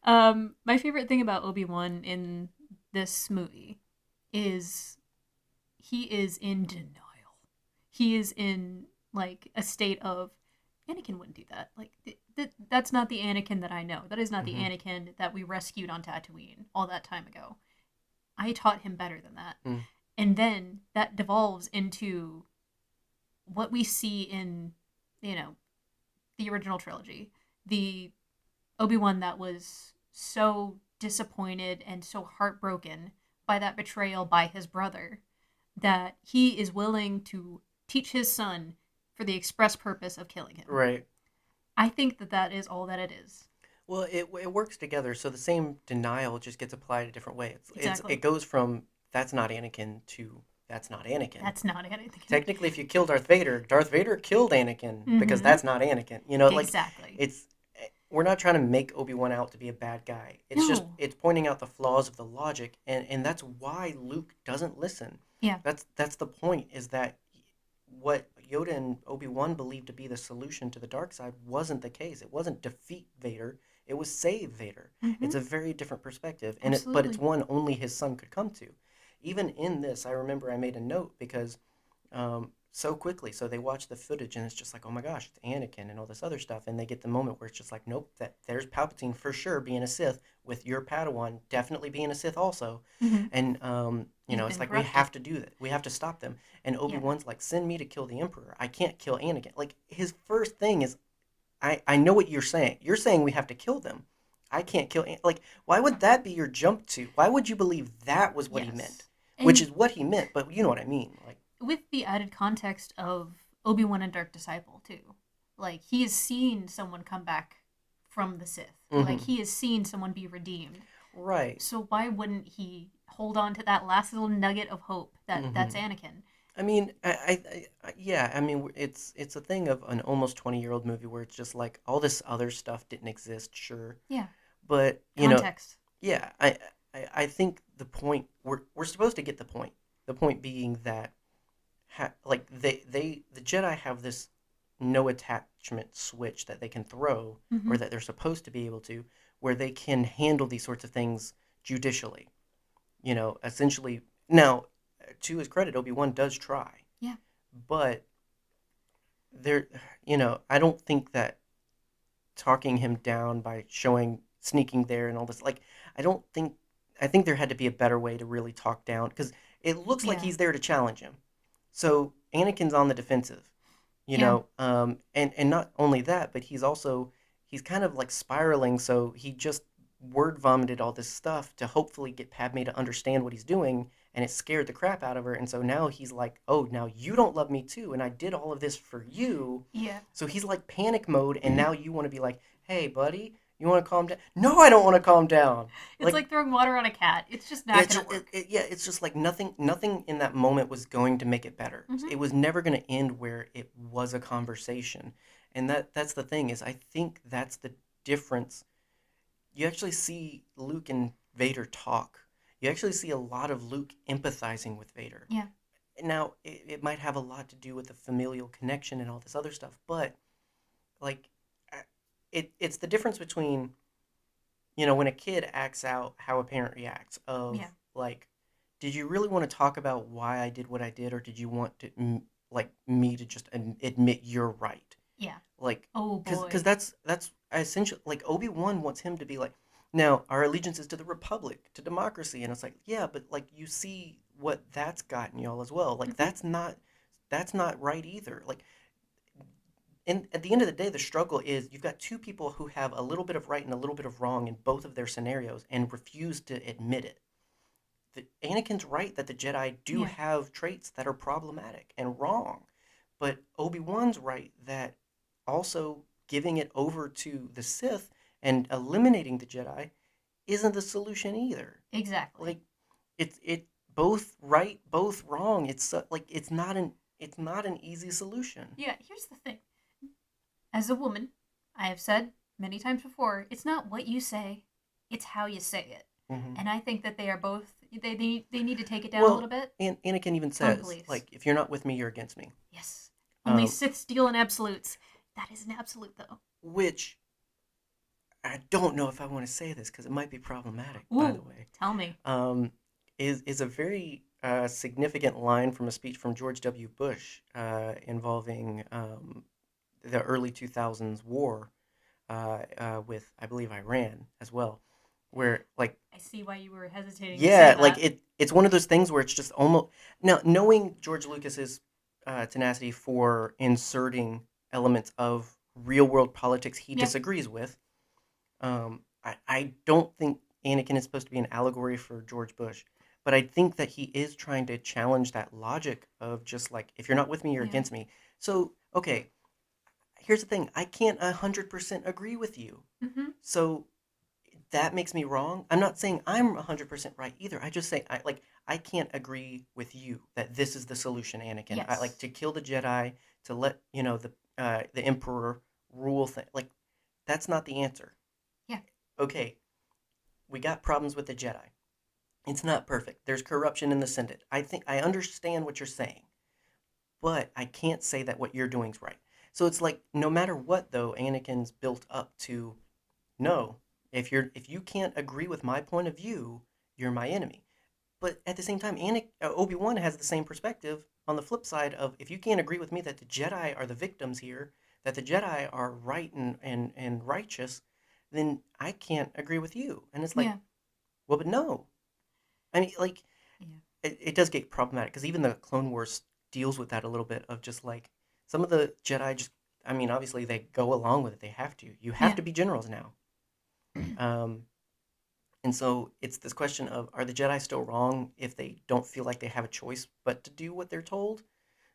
S2: My favorite thing about Obi-Wan in this movie is he is in denial. He is in like a state of Anakin wouldn't do that. Like that's not the Anakin that I know. That is not the
S1: Mm-hmm.
S2: Anakin that we rescued on Tatooine all that time ago. I taught him better than that.
S1: Mm.
S2: And then that devolves into what we see in, you know, the original trilogy. The Obi-Wan that was so disappointed and so heartbroken by that betrayal by his brother that he is willing to teach his son for the express purpose of killing him.
S1: Right.
S2: I think that that is all that it is.
S1: Well, it works together. So the same denial just gets applied a different way. It
S2: Exactly.
S1: goes from that's not Anakin to that's not Anakin.
S2: That's not Anakin.
S1: Technically, if you kill Darth Vader killed Anakin because
S2: Mm-hmm.
S1: that's not Anakin. Like
S2: Exactly.
S1: it's we're not trying to make Obi-Wan out to be a bad guy. It's just
S2: No.
S1: it's pointing out the flaws of the logic, and that's why Luke doesn't listen.
S2: Yeah.
S1: That's the point, is that what Yoda and Obi-Wan believed to be the solution to the dark side wasn't the case. It wasn't defeat Vader, it was save Vader.
S2: Mm-hmm.
S1: It's a very different perspective, but it's
S2: Absolutely.
S1: one only his son could come to. Even in this, I remember I made a note because so quickly. So they watch the footage and it's just like, oh my gosh, it's Anakin and all this other stuff. And they get the moment where it's just like, nope, there's Palpatine for sure being a Sith, with your Padawan definitely being a Sith also.
S2: Mm-hmm.
S1: And
S2: He's
S1: it's
S2: been
S1: like we
S2: corrupted.
S1: have to do that. We have to stop them. And Obi
S2: Yeah.
S1: Wan's like, send me to kill the Emperor. I can't kill Anakin. Like his first thing is, I know what you're saying. You're saying we have to kill them. I can't kill. Like, why would that be your jump to? Why would you believe that was what he meant?
S2: Yes.
S1: Which
S2: And
S1: is what he meant, but you know what I mean. Like,
S2: with the added context of Obi-Wan and Dark Disciple too. Like he has seen someone come back from the Sith. Like
S1: mm-hmm.
S2: he has seen someone be redeemed.
S1: Right.
S2: So why wouldn't he hold on to that last little nugget of hope that
S1: Mm-hmm.
S2: that's Anakin?
S1: I mean, yeah. I mean, it's a thing of an almost 20-year-old movie where it's just like all this other stuff didn't exist, sure,
S2: Yeah.
S1: but
S2: Context.
S1: yeah. I think the point we're supposed to get the point. The point being that like the Jedi have this no attachment switch that they can throw,
S2: Mm-hmm.
S1: or that they're supposed to be able to, where they can handle these sorts of things judicially. Essentially. Now, to his credit, Obi-Wan does try,
S2: Yeah.
S1: but there, I don't think that talking him down by showing sneaking there and all this, like, I don't think I think there had to be a better way to really talk down, because it looks like
S2: Yeah.
S1: he's there to challenge him. So Anakin's on the defensive,
S2: Yeah.
S1: and not only that, but he's kind of like spiraling. So he just word vomited all this stuff to hopefully get Padme to understand what he's doing, and it scared the crap out of her. And so now he's like, oh, now you don't love me too, and I did all of this for you.
S2: Yeah.
S1: So he's like panic mode, and now you want to be like, hey, buddy, you want to calm down? No, I don't want to calm down.
S2: It's like throwing water on a cat. It's just not
S1: It's
S2: gonna work.
S1: yeah, it's just like nothing in that moment was going to make it better.
S2: Mm-hmm.
S1: It was never going to end where it was a conversation. And that's the thing is I think that's the difference. You actually see Luke and Vader talk. You actually see a lot of Luke empathizing with Vader.
S2: Yeah.
S1: Now, it might have a lot to do with the familial connection and all this other stuff, but like it's the difference between when a kid acts out how a parent reacts of
S2: Yeah.
S1: like, did you really want to talk about why I did what I did, or did you want to like me to just admit you're right?
S2: Yeah.
S1: Like,
S2: Oh
S1: because
S2: boy.
S1: that's essentially like Obi-Wan wants him to be like, now our allegiance is to the Republic, to democracy, and it's like, yeah, but like you see what that's gotten y'all as well. Like
S2: Hmm.
S1: that's not right either. Like, and at the end of the day, the struggle is you've got two people who have a little bit of right and a little bit of wrong in both of their scenarios and refuse to admit it. Anakin's right that the Jedi do
S2: Yeah.
S1: have traits that are problematic and wrong, but Obi-Wan's right that also giving it over to the Sith and eliminating the Jedi isn't the solution either.
S2: Exactly.
S1: Like, it both right, both wrong. Like it's not an easy solution.
S2: Yeah. Here's the thing. As a woman, I have said many times before, it's not what you say, it's how you say it.
S1: Hmm.
S2: And I think that they are both. They need to take it down a
S1: Well,
S2: little bit.
S1: and Anakin even
S2: Tone
S1: says,
S2: police.
S1: like, if you're not with me, you're against me.
S2: Yes. Only
S1: Um,
S2: Sith steal in absolutes. That is an absolute though.
S1: which I don't know if I want to say this because it might be problematic, by the
S2: Ooh.
S1: way.
S2: Tell me.
S1: um, is a very significant line from a speech from George W. Bush involving the early 2000s war with, I believe, Iran as well, where like,
S2: I see why you were hesitating to say
S1: yeah, like
S2: that.
S1: it's one of those things where it's just almost now knowing George Lucas's tenacity for inserting elements of real world politics he
S2: Yeah.
S1: disagrees with. I don't think Anakin is supposed to be an allegory for George Bush, but I think that he is trying to challenge that logic of just like, if you're not with me, you're
S2: Yeah.
S1: against me. So, okay, here's the thing: I can't 100% agree with you.
S2: Mm-hmm.
S1: So that makes me wrong. I'm not saying I'm 100% right either. I just say I can't agree with you that this is the solution, Anakin. I like
S2: Yes.
S1: to kill the Jedi, to let the Emperor rule thing. Like, that's not the answer.
S2: Yeah.
S1: Okay, we got problems with the Jedi. It's not perfect. There's corruption in the Senate. I think I understand what you're saying, but I can't say that what you're doing is right. So it's like, no matter what though, Anakin's built up to, no, if you can't agree with my point of view, you're my enemy. But at the same time, Obi-Wan has the same perspective on the flip side of, if you can't agree with me that the Jedi are the victims here, that the Jedi are right and righteous, then I can't agree with you. And it's like,
S2: Yeah.
S1: well, but no. I mean, like,
S2: Yeah.
S1: it does get problematic because even the Clone Wars deals with that a little bit of just like some of the Jedi just, I mean, obviously they go along with it. They have to. You have
S2: Yeah.
S1: to be generals now. Um, and so it's this question of, are the Jedi still wrong if they don't feel like they have a choice but to do what they're told?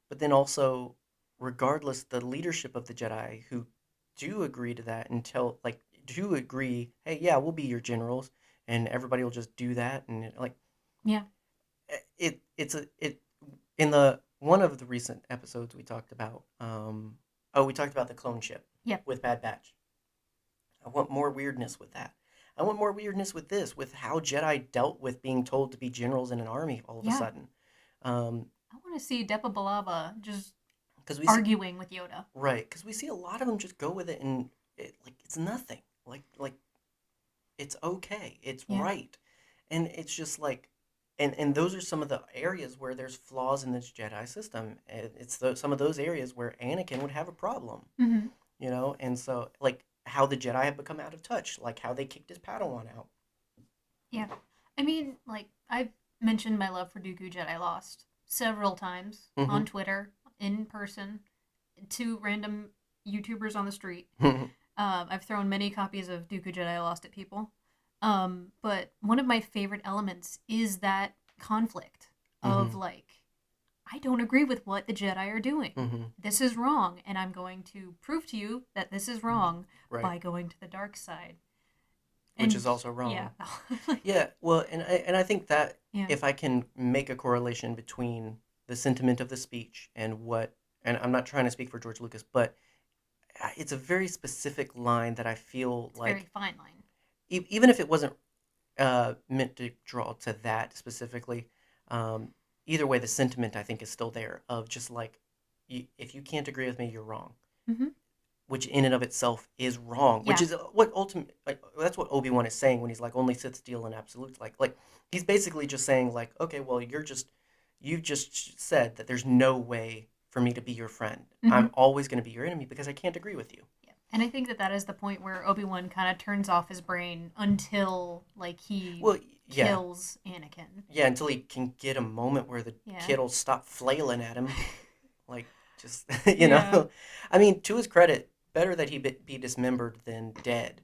S1: But then also, regardless, the leadership of the Jedi who do agree to that and do agree, hey, yeah, we'll be your generals, and everybody will just do that, and
S2: Yeah.
S1: it in the one of the recent episodes we talked about, we talked about the clone ship
S2: Yep.
S1: with Bad Batch. I want more weirdness with that. I want more weirdness with this, with how Jedi dealt with being told to be generals in an army all of a
S2: Yeah.
S1: sudden. Um,
S2: I want to see Depa Balaba just
S1: because we see,
S2: arguing with Yoda.
S1: right, because we see a lot of them just go with it, and it's nothing. Like it's okay, it's
S2: Yeah.
S1: right, and it's just like, and those are some of the areas where there's flaws in this Jedi system. It's some of those areas where Anakin would have a problem.
S2: Mm-hmm.
S1: And so like how the Jedi have become out of touch, like how they kicked his Padawan out.
S2: Yeah. I mean, like, I've mentioned my love for Dooku Jedi Lost several times on
S1: Mm-hmm.
S2: Twitter, in person, to random YouTubers on the street. I've thrown many copies of Dooku Jedi Lost at people. But one of my favorite elements is that conflict of,
S1: Mm-hmm.
S2: like, I don't agree with what the Jedi are doing.
S1: Mm-hmm.
S2: This is wrong, and I'm going to prove to you that this is wrong
S1: Right.
S2: by going to the dark side.
S1: Which is
S2: And
S1: also
S2: yeah,
S1: wrong.
S2: like,
S1: Yeah. Well, and I think that
S2: yeah,
S1: if I can make a correlation between the sentiment of the speech and I'm not trying to speak for George Lucas, but it's a very specific line that I feel
S2: It's a very
S1: like
S2: fine line.
S1: even if it wasn't meant to draw to that specifically, um, either way, the sentiment I think is still there of just like, if you can't agree with me, you're wrong.
S2: Mm-hmm.
S1: Which in and of itself is wrong. Which
S2: Yeah.
S1: is what ultimate like that's what Obi-Wan is saying when he's like only Sith deal in absolutes. Like he's basically just saying like, okay, well you've just said that there's no way for me to be your friend.
S2: Mm-hmm.
S1: I'm always going to be your enemy because I can't agree with you.
S2: Yeah. And I think that that is the point where Obi-Wan kind of turns off his brain until like he
S1: Well, yeah,
S2: kills Anakin.
S1: yeah, until he can get a moment where the
S2: Yeah.
S1: kid will stop flailing at him, like just
S2: Yeah.
S1: I mean, to his credit, better that he be dismembered than dead.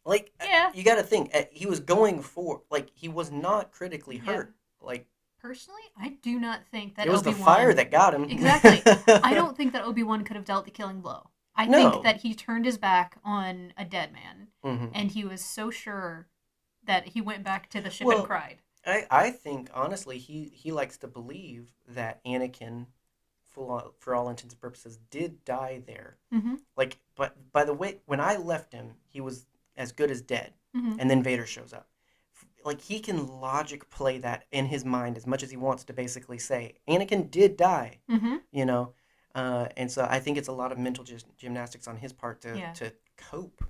S1: Like
S2: Yeah.
S1: you got to think he was going for like he was not critically
S2: Yeah.
S1: hurt. Like
S2: Personally, I do not think that
S1: it was the fire
S2: Obi-Wan.
S1: that got him.
S2: Exactly. I don't think that Obi-Wan could have dealt the killing blow. I think
S1: No.
S2: that he turned his back on a dead man,
S1: Hmm.
S2: and he was so sure that he went back to the ship and
S1: Well,
S2: cried.
S1: I think honestly he likes to believe that Anakin, for all intents and purposes, did die there.
S2: Mm-hmm.
S1: Like, but by the way, when I left him, he was as good as dead,
S2: Mm-hmm.
S1: and then Vader shows up. Like he can logic play that in his mind as much as he wants to basically say Anakin did die,
S2: Mm-hmm.
S1: you know, and so I think it's a lot of mental gymnastics on his part
S2: Yeah.
S1: to cope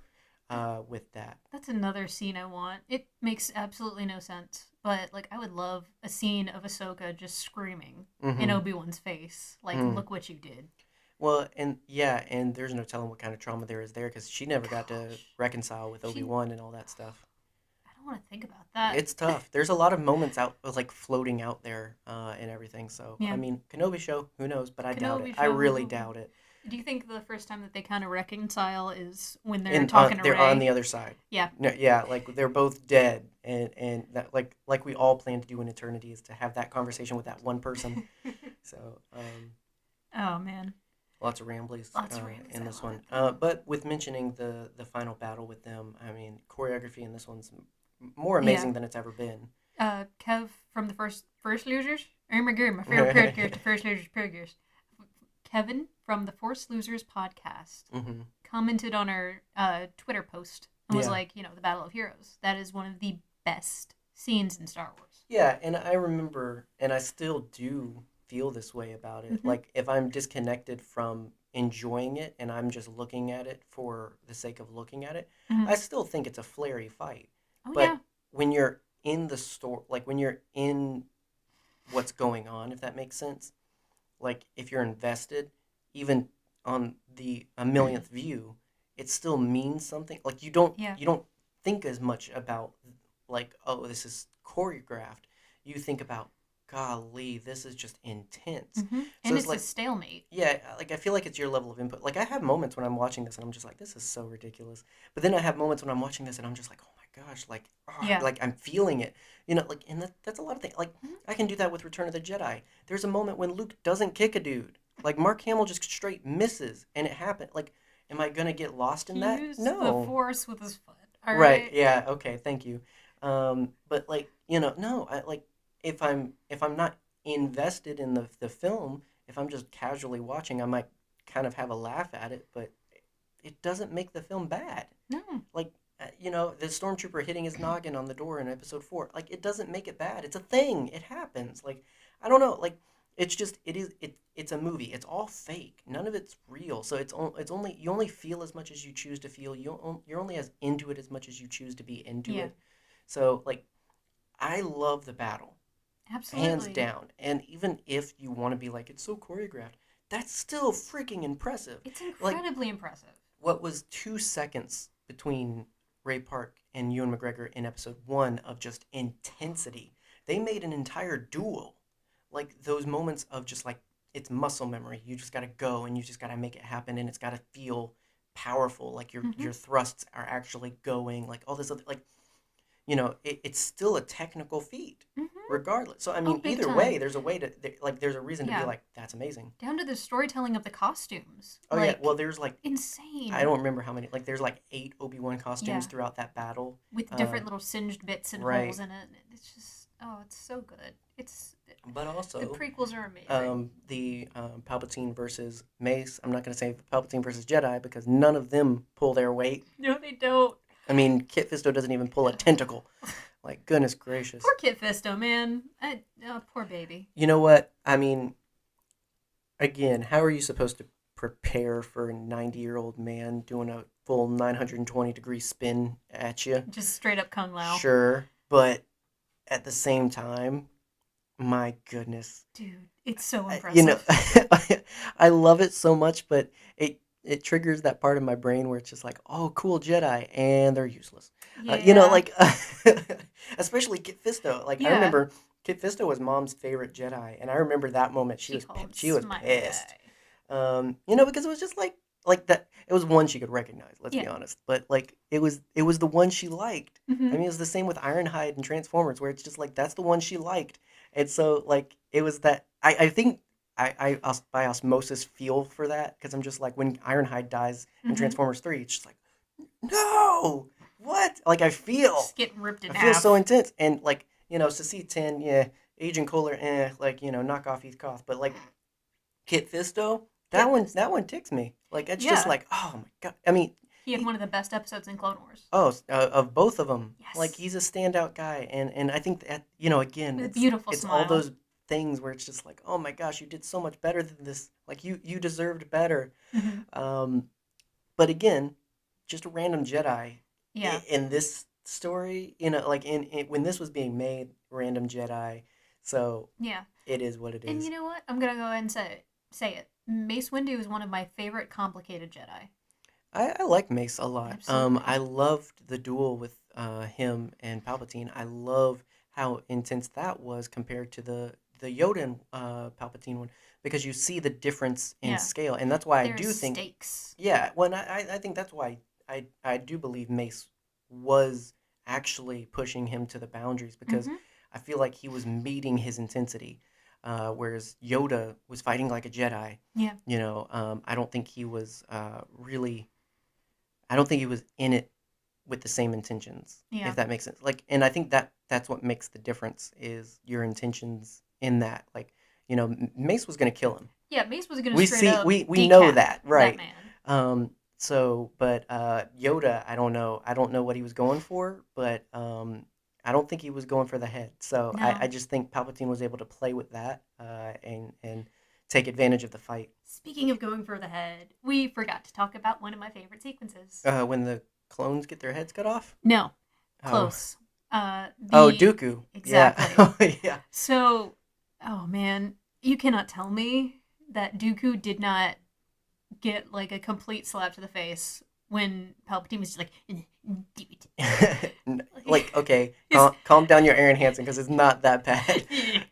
S1: with that.
S2: That's another scene I want. It makes absolutely no sense, but like I would love a scene of Ahsoka just screaming in
S1: Mm-hmm.
S2: Obi-Wan's face, like
S1: Mm.
S2: "Look what you did."
S1: Well, and yeah, and there's no telling what kind of trauma there is there because she never got to
S2: Gosh,
S1: reconcile with
S2: she.
S1: Obi-Wan and all that stuff.
S2: I don't want to think about that.
S1: It's tough. There's a lot of moments out like floating out there and everything. So I
S2: Yeah,
S1: mean, Kenobi show, who knows? But I doubt it.
S2: Kenobi
S1: I
S2: show.
S1: really doubt it.
S2: Do you think the first time that they kind of reconcile is when they're
S1: And
S2: talking to
S1: they're on
S2: Ray?
S1: the other side.
S2: Yeah.
S1: No, yeah, like they're both dead, and that like we all plan to do in eternity is to have that conversation with that one person. So
S2: Oh man,
S1: lots of ramblies
S2: lots of rambles.
S1: in
S2: I
S1: this
S2: love
S1: one.
S2: it though.
S1: But with mentioning the final battle with them, I mean choreography in this one's more
S2: Yeah.
S1: amazing than it's ever been.
S2: Kev from the first losers. Oh my god, my favorite character, the first losers, Pergers. Kevin from the Force Losers podcast
S1: Hmm.
S2: commented on our Twitter post and was
S1: Yeah.
S2: like, the Battle of Heroes. That is one of the best scenes in Star Wars.
S1: Yeah, and I remember, and I still do feel this way about it.
S2: Mm-hmm.
S1: Like, if I'm disconnected from enjoying it and I'm just looking at it for the sake of looking at it,
S2: Mm-hmm.
S1: I still think it's a flary fight.
S2: Oh yeah.
S1: But when you're in the store, like when you're in what's going on, if that makes sense, like if you're invested, even on the a millionth view, it still means something. Like
S2: Yeah.
S1: you don't think as much about like, oh, this is choreographed. You think about, golly, this is just intense.
S2: Mm-hmm.
S1: So
S2: And
S1: it's
S2: it's a
S1: like,
S2: stalemate.
S1: yeah, like I feel like it's your level of input. Like I have moments when I'm watching this and I'm just like, this is so ridiculous. But then I have moments when I'm watching this and I'm just like, oh my gosh, like,
S2: Yeah.
S1: like I'm feeling it. Like, and that's a lot of things. Like
S2: Mm-hmm.
S1: I can do that with Return of the Jedi. There's a moment when Luke doesn't kick a dude. Like Mark Hamill just straight misses, and it happened. Like, am I gonna get lost in
S2: He
S1: that?
S2: used the
S1: No.
S2: Force with his foot. All
S1: Right.
S2: right.
S1: Yeah. Okay. Thank you. But like, no. I like if I'm not invested in the film, if I'm just casually watching, I might kind of have a laugh at it, but it doesn't make the film bad.
S2: No.
S1: Like, the stormtrooper hitting his noggin on the door in episode 4, like it doesn't make it bad. It's a thing. It happens. Like, I don't know. Like, it's just it's a movie. It's all fake. None of it's real. So it's only you only feel as much as you choose to feel. You're only as into it as much as you choose to be into
S2: Yeah.
S1: it. So like, I love the battle, hands
S2: Absolutely.
S1: down. And even if you want to be like it's so choreographed, that's still freaking impressive.
S2: It's
S1: Like,
S2: incredibly impressive.
S1: what was 2 seconds between Ray Park and Ewan McGregor in episode 1 of just intensity, they made an entire duel. Like those moments of just like it's muscle memory. You just gotta go and you just gotta make it happen, and it's gotta feel powerful. Like
S2: Mm-hmm.
S1: your thrusts are actually going. Like all this other like it's still a technical feat,
S2: Mm-hmm.
S1: regardless. So I
S2: Oh,
S1: mean,
S2: big
S1: either way,
S2: time.
S1: there's a way to like there's a reason to be
S2: Yeah.
S1: like that's amazing.
S2: Down to the storytelling of the costumes.
S1: Oh yeah, well
S2: Like,
S1: there's like I
S2: insane.
S1: don't remember how many. Like there's like 8 Obi-Wan costumes
S2: Yeah.
S1: throughout that battle.
S2: With
S1: Uh,
S2: different little singed bits and holes
S1: right.
S2: in it. It's just, oh, it's so good. It's
S1: But
S2: The
S1: also,
S2: prequels are amazing.
S1: the Palpatine versus Mace. I'm not going to say Palpatine versus Jedi because none of them pull their weight.
S2: No, they don't.
S1: I mean, Kit Fisto doesn't even pull a tentacle. Like, goodness gracious.
S2: Poor Kit Fisto, man. Poor baby.
S1: You know what? I mean, again, how are you supposed to prepare for a 90-year-old man doing a full 920-degree spin at you?
S2: Just straight up Kung Lao.
S1: Sure, but at the same time, my goodness.
S2: Dude, it's so
S1: You know,
S2: impressive.
S1: I love it so much, but it triggers that part of my brain where it's just like, oh, cool Jedi, and they're useless. You know,
S2: Yeah.
S1: like especially Kit Fisto. Like I
S2: Yeah.
S1: remember Kit Fisto was Mom's favorite Jedi, and I remember that moment.
S2: She called
S1: She was
S2: Smiley
S1: pissed.
S2: Guy.
S1: You know, because it was just like that. It was one she could recognize. Let's
S2: Yeah.
S1: be honest, but like it was the one she liked. I
S2: Mm-hmm.
S1: mean, it was the same with Ironhide and Transformers, where it's just like that's the one she liked, and so like it was that. I think by osmosis feel for that because I'm just like when Ironhide dies in
S2: Mm-hmm.
S1: Transformers 3, it's just like no, what? Like
S2: Just getting ripped
S1: I
S2: in
S1: feel so
S2: half.
S1: intense, and like to see 10, yeah, Agent Kohler, like knock off Heath Koth, but like Kit Fisto,
S2: Kit
S1: that
S2: Fisto.
S1: one ticks me. Like it's just
S2: Yeah.
S1: like oh my god. I mean,
S2: He had
S1: he
S2: one of the best episodes in Clone Wars.
S1: of both of them, like
S2: Yes.
S1: he's a standout guy, and I think that again,
S2: With a beautiful
S1: it's all
S2: smile.
S1: those things where it's just like oh my gosh, you did so much better than this. Like you deserved better.
S2: Mm-hmm.
S1: Um, but again, just a random Jedi
S2: Yeah.
S1: in this story, like when this was being made, random Jedi. So
S2: Yeah.
S1: it is what it
S2: And you
S1: is.
S2: know what? I'm gonna go ahead and say it. Mace Windu is one of my favorite complicated Jedi.
S1: I like Mace a lot. I
S2: Absolutely.
S1: loved the duel with him and Palpatine. I love how intense that was compared to the Yoda and Palpatine one because you see the difference in
S2: Yeah.
S1: scale, and that's why I
S2: There's
S1: do think,
S2: stakes.
S1: yeah. When I think that's why I do believe Mace was actually pushing him to the boundaries because
S2: Mm-hmm.
S1: I feel like he was meeting his intensity, whereas Yoda was fighting like a Jedi.
S2: Yeah.
S1: I don't think he was really I don't think he was in it with the same intentions,
S2: Yeah.
S1: if that makes sense. Like, and I think that's what makes the difference is your intentions in that. Like, Mace was gonna kill him.
S2: Yeah. Mace was gonna
S1: We
S2: straight
S1: see,
S2: up
S1: we know
S2: decap
S1: that,
S2: that
S1: right?
S2: man.
S1: But Yoda, I don't know. I don't know what he was going for, but I don't think he was going for the head. So I
S2: No.
S1: just think Palpatine was able to play with that and take advantage of the fight.
S2: Speaking of going for the head, we forgot to talk about one of my favorite sequences.
S1: When the clones get their heads cut off.
S2: No,
S1: Oh,
S2: close.
S1: oh,
S2: The
S1: Dooku. Yeah.
S2: exactly.
S1: Oh, yeah.
S2: So, oh man, you cannot tell me that Dooku did not get like a complete slap to the face when Palpatine was just like, "Do it."
S1: Like, okay,
S2: His,
S1: calm down your Aaron Hansen because it's not that bad.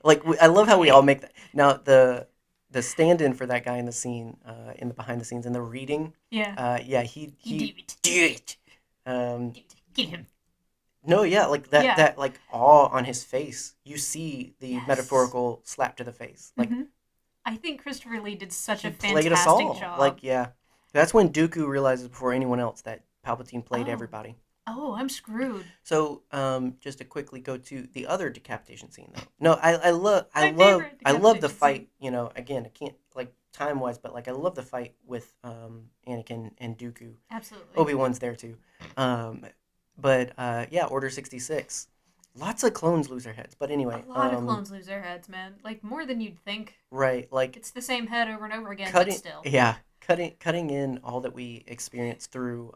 S1: Like, I love how we all make that. Now, the stand-in for that guy in the scene, in the behind the scenes, in the reading,
S2: yeah,
S1: yeah,
S2: you do
S1: he
S2: it.
S1: did it. Um,
S2: Do it. Kill him.
S1: no, yeah, like
S2: Yeah.
S1: that like awe on his face. You see the
S2: Yes.
S1: metaphorical slap to the face. Like
S2: Hmm. I think Christopher Lee did such
S1: he
S2: a
S1: played us
S2: fantastic
S1: all.
S2: job.
S1: Like, yeah, that's when Dooku realizes before anyone else that Palpatine played
S2: Oh,
S1: everybody.
S2: oh, I'm screwed.
S1: So, just to quickly go to the other decapitation scene, though. No,
S2: My favorite
S1: I love the
S2: decapitation scene.
S1: fight. Again, I can't like time wise, but like I love the fight with Anakin and Dooku.
S2: Absolutely.
S1: Obi-Wan's there too. Um, but yeah, Order 66. Lots of clones lose their heads, but
S2: A
S1: anyway,
S2: lot of clones lose their heads, man. Like more than you'd think.
S1: right, like
S2: It's the same head over and over again, but
S1: cutting,
S2: still.
S1: yeah, cutting in all that we experienced through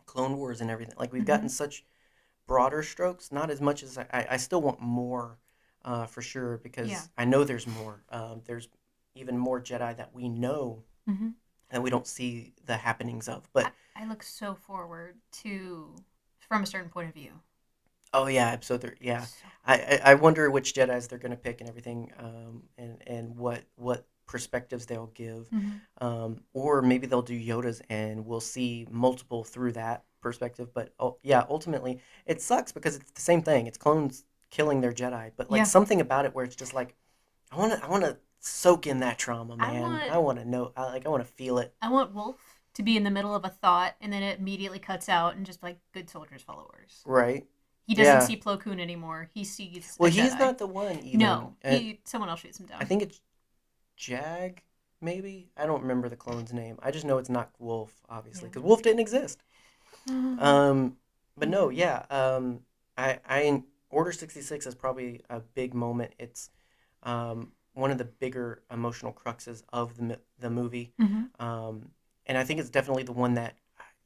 S1: Clone Wars and everything. Like we've
S2: Hmm.
S1: gotten such broader strokes, not as much as I still want more, for sure,
S2: Yeah.
S1: because I know there's more. There's even more Jedi that we know
S2: Hmm.
S1: and we don't see the happenings of. But
S2: I look so forward to from a certain point of view.
S1: oh yeah, so there, yeah,
S2: So
S1: I wonder which Jedi's they're gonna pick and everything, and what perspectives they'll give,
S2: hmm
S1: or maybe they'll do Yodas and we'll see multiple through that perspective. But oh yeah, ultimately it sucks because it's the same thing. It's clones killing their Jedi, but like
S2: yeah.
S1: something about it where it's just like I want to soak in that trauma,
S2: I
S1: man.
S2: want
S1: I want to know, I want to feel it.
S2: I want Wolf to be in the middle of a thought and then it immediately cuts out and just like good soldiers follow orders.
S1: Right?
S2: He doesn't
S1: Yeah.
S2: see Plo Koon anymore. He sees a
S1: Well, he's
S2: Jedi.
S1: not the one even.
S2: No, he someone else shoots him
S1: I
S2: down.
S1: think it's Jag, maybe. I don't remember the clone's name. I just know it's not Wolf, obviously, because Wolf didn't exist. Um, but no, yeah. I Order 66 is probably a big moment. It's one of the bigger emotional cruxes of the movie.
S2: Mm-hmm.
S1: And I think it's definitely the one that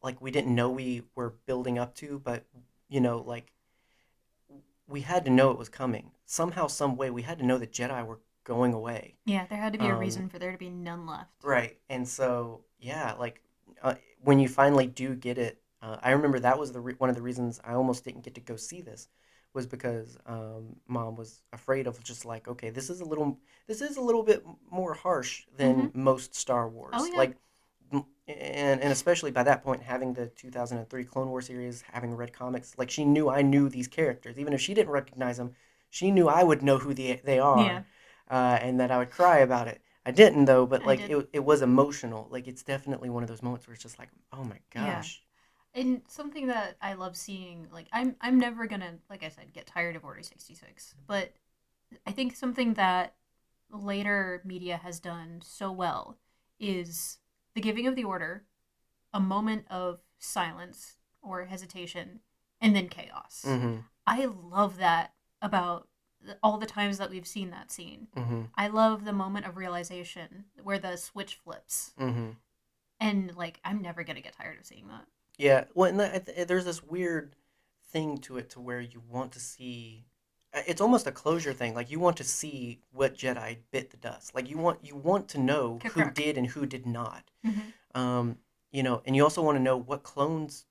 S1: like we didn't know we were building up to, but like we had to know it was coming. Somehow, some way, we had to know the Jedi were going away.
S2: Yeah, there had to be a
S1: Um,
S2: reason for there to be none left.
S1: right. And so, yeah, like when you finally do get it, I remember that was one of the reasons I almost didn't get to go see this was because mom was afraid of just like, okay, this is a little bit more harsh
S2: Mm-hmm.
S1: than most Star
S2: Oh
S1: Wars.
S2: yeah,
S1: Like, and especially by that point, having the 2003 Clone War series, having read comics, like she knew I knew these characters, even if she didn't recognize them, she knew I would know who they
S2: yeah,
S1: are, and that I would cry about it. I didn't though, but
S2: I
S1: like
S2: did.
S1: it was emotional. Like it's definitely one of those moments where it's just like, oh my
S2: Yeah,
S1: gosh.
S2: and something that I love seeing, like I'm never gonna, like I said, get tired of Order 66, but I think something that later media has done so well is the giving of the order, a moment of silence or hesitation, and then chaos.
S1: Mm-hmm.
S2: I love that about all the times that we've seen that scene.
S1: Mm-hmm.
S2: I love the moment of realization where the switch flips.
S1: Mm-hmm.
S2: And like I'm never going to get tired of seeing that.
S1: Yeah. Well, and there's this weird thing to it to where you want to see. It's almost a closure thing. Like you want to see what Jedi bit the dust. Like you want to know who
S2: Correct.
S1: did and who did not.
S2: Mm-hmm.
S1: Um, and you also want to know what clones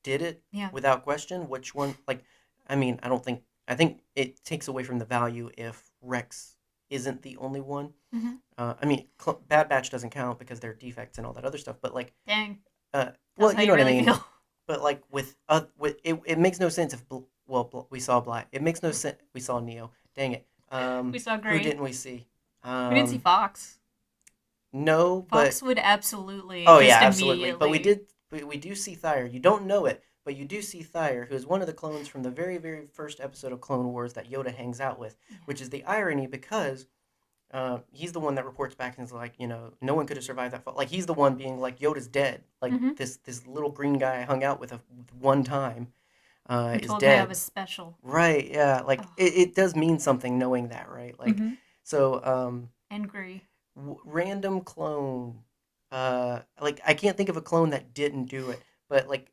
S1: did it
S2: Yeah.
S1: without question. Which one? Like, I mean, I think it takes away from the value if Rex isn't the only one.
S2: Mm-hmm.
S1: I mean, Bad Batch doesn't count because they're defects and all that other stuff. But like,
S2: Dang.
S1: well,
S2: That's how
S1: you
S2: you
S1: know what I
S2: really
S1: mean.
S2: feel.
S1: But like with it makes no sense if we saw Black. It makes no sense. We saw Neo. Dang it.
S2: We saw
S1: Who
S2: Gray.
S1: didn't we see?
S2: We didn't see Fox.
S1: No, but
S2: Fox would absolutely
S1: oh yeah,
S2: just
S1: absolutely. But
S2: immediately.
S1: we do see Thyre. You don't know it, but you do see Thyre, who is one of the clones from the very very first episode of Clone Wars that Yoda hangs out with.
S2: Yeah.
S1: Which is the irony because he's the one that reports back and is like, no one could have survived that. Like he's the one being like, Yoda's dead. Like
S2: Mm-hmm.
S1: this little green guy I hung out with one time
S2: Who
S1: is
S2: told me I
S1: dead.
S2: was special.
S1: Right? Yeah. Like
S2: Oh.
S1: it does mean something knowing that, right? Like
S2: Mm-hmm.
S1: so.
S2: Angry.
S1: Random clone. Like I can't think of a clone that didn't do it, but like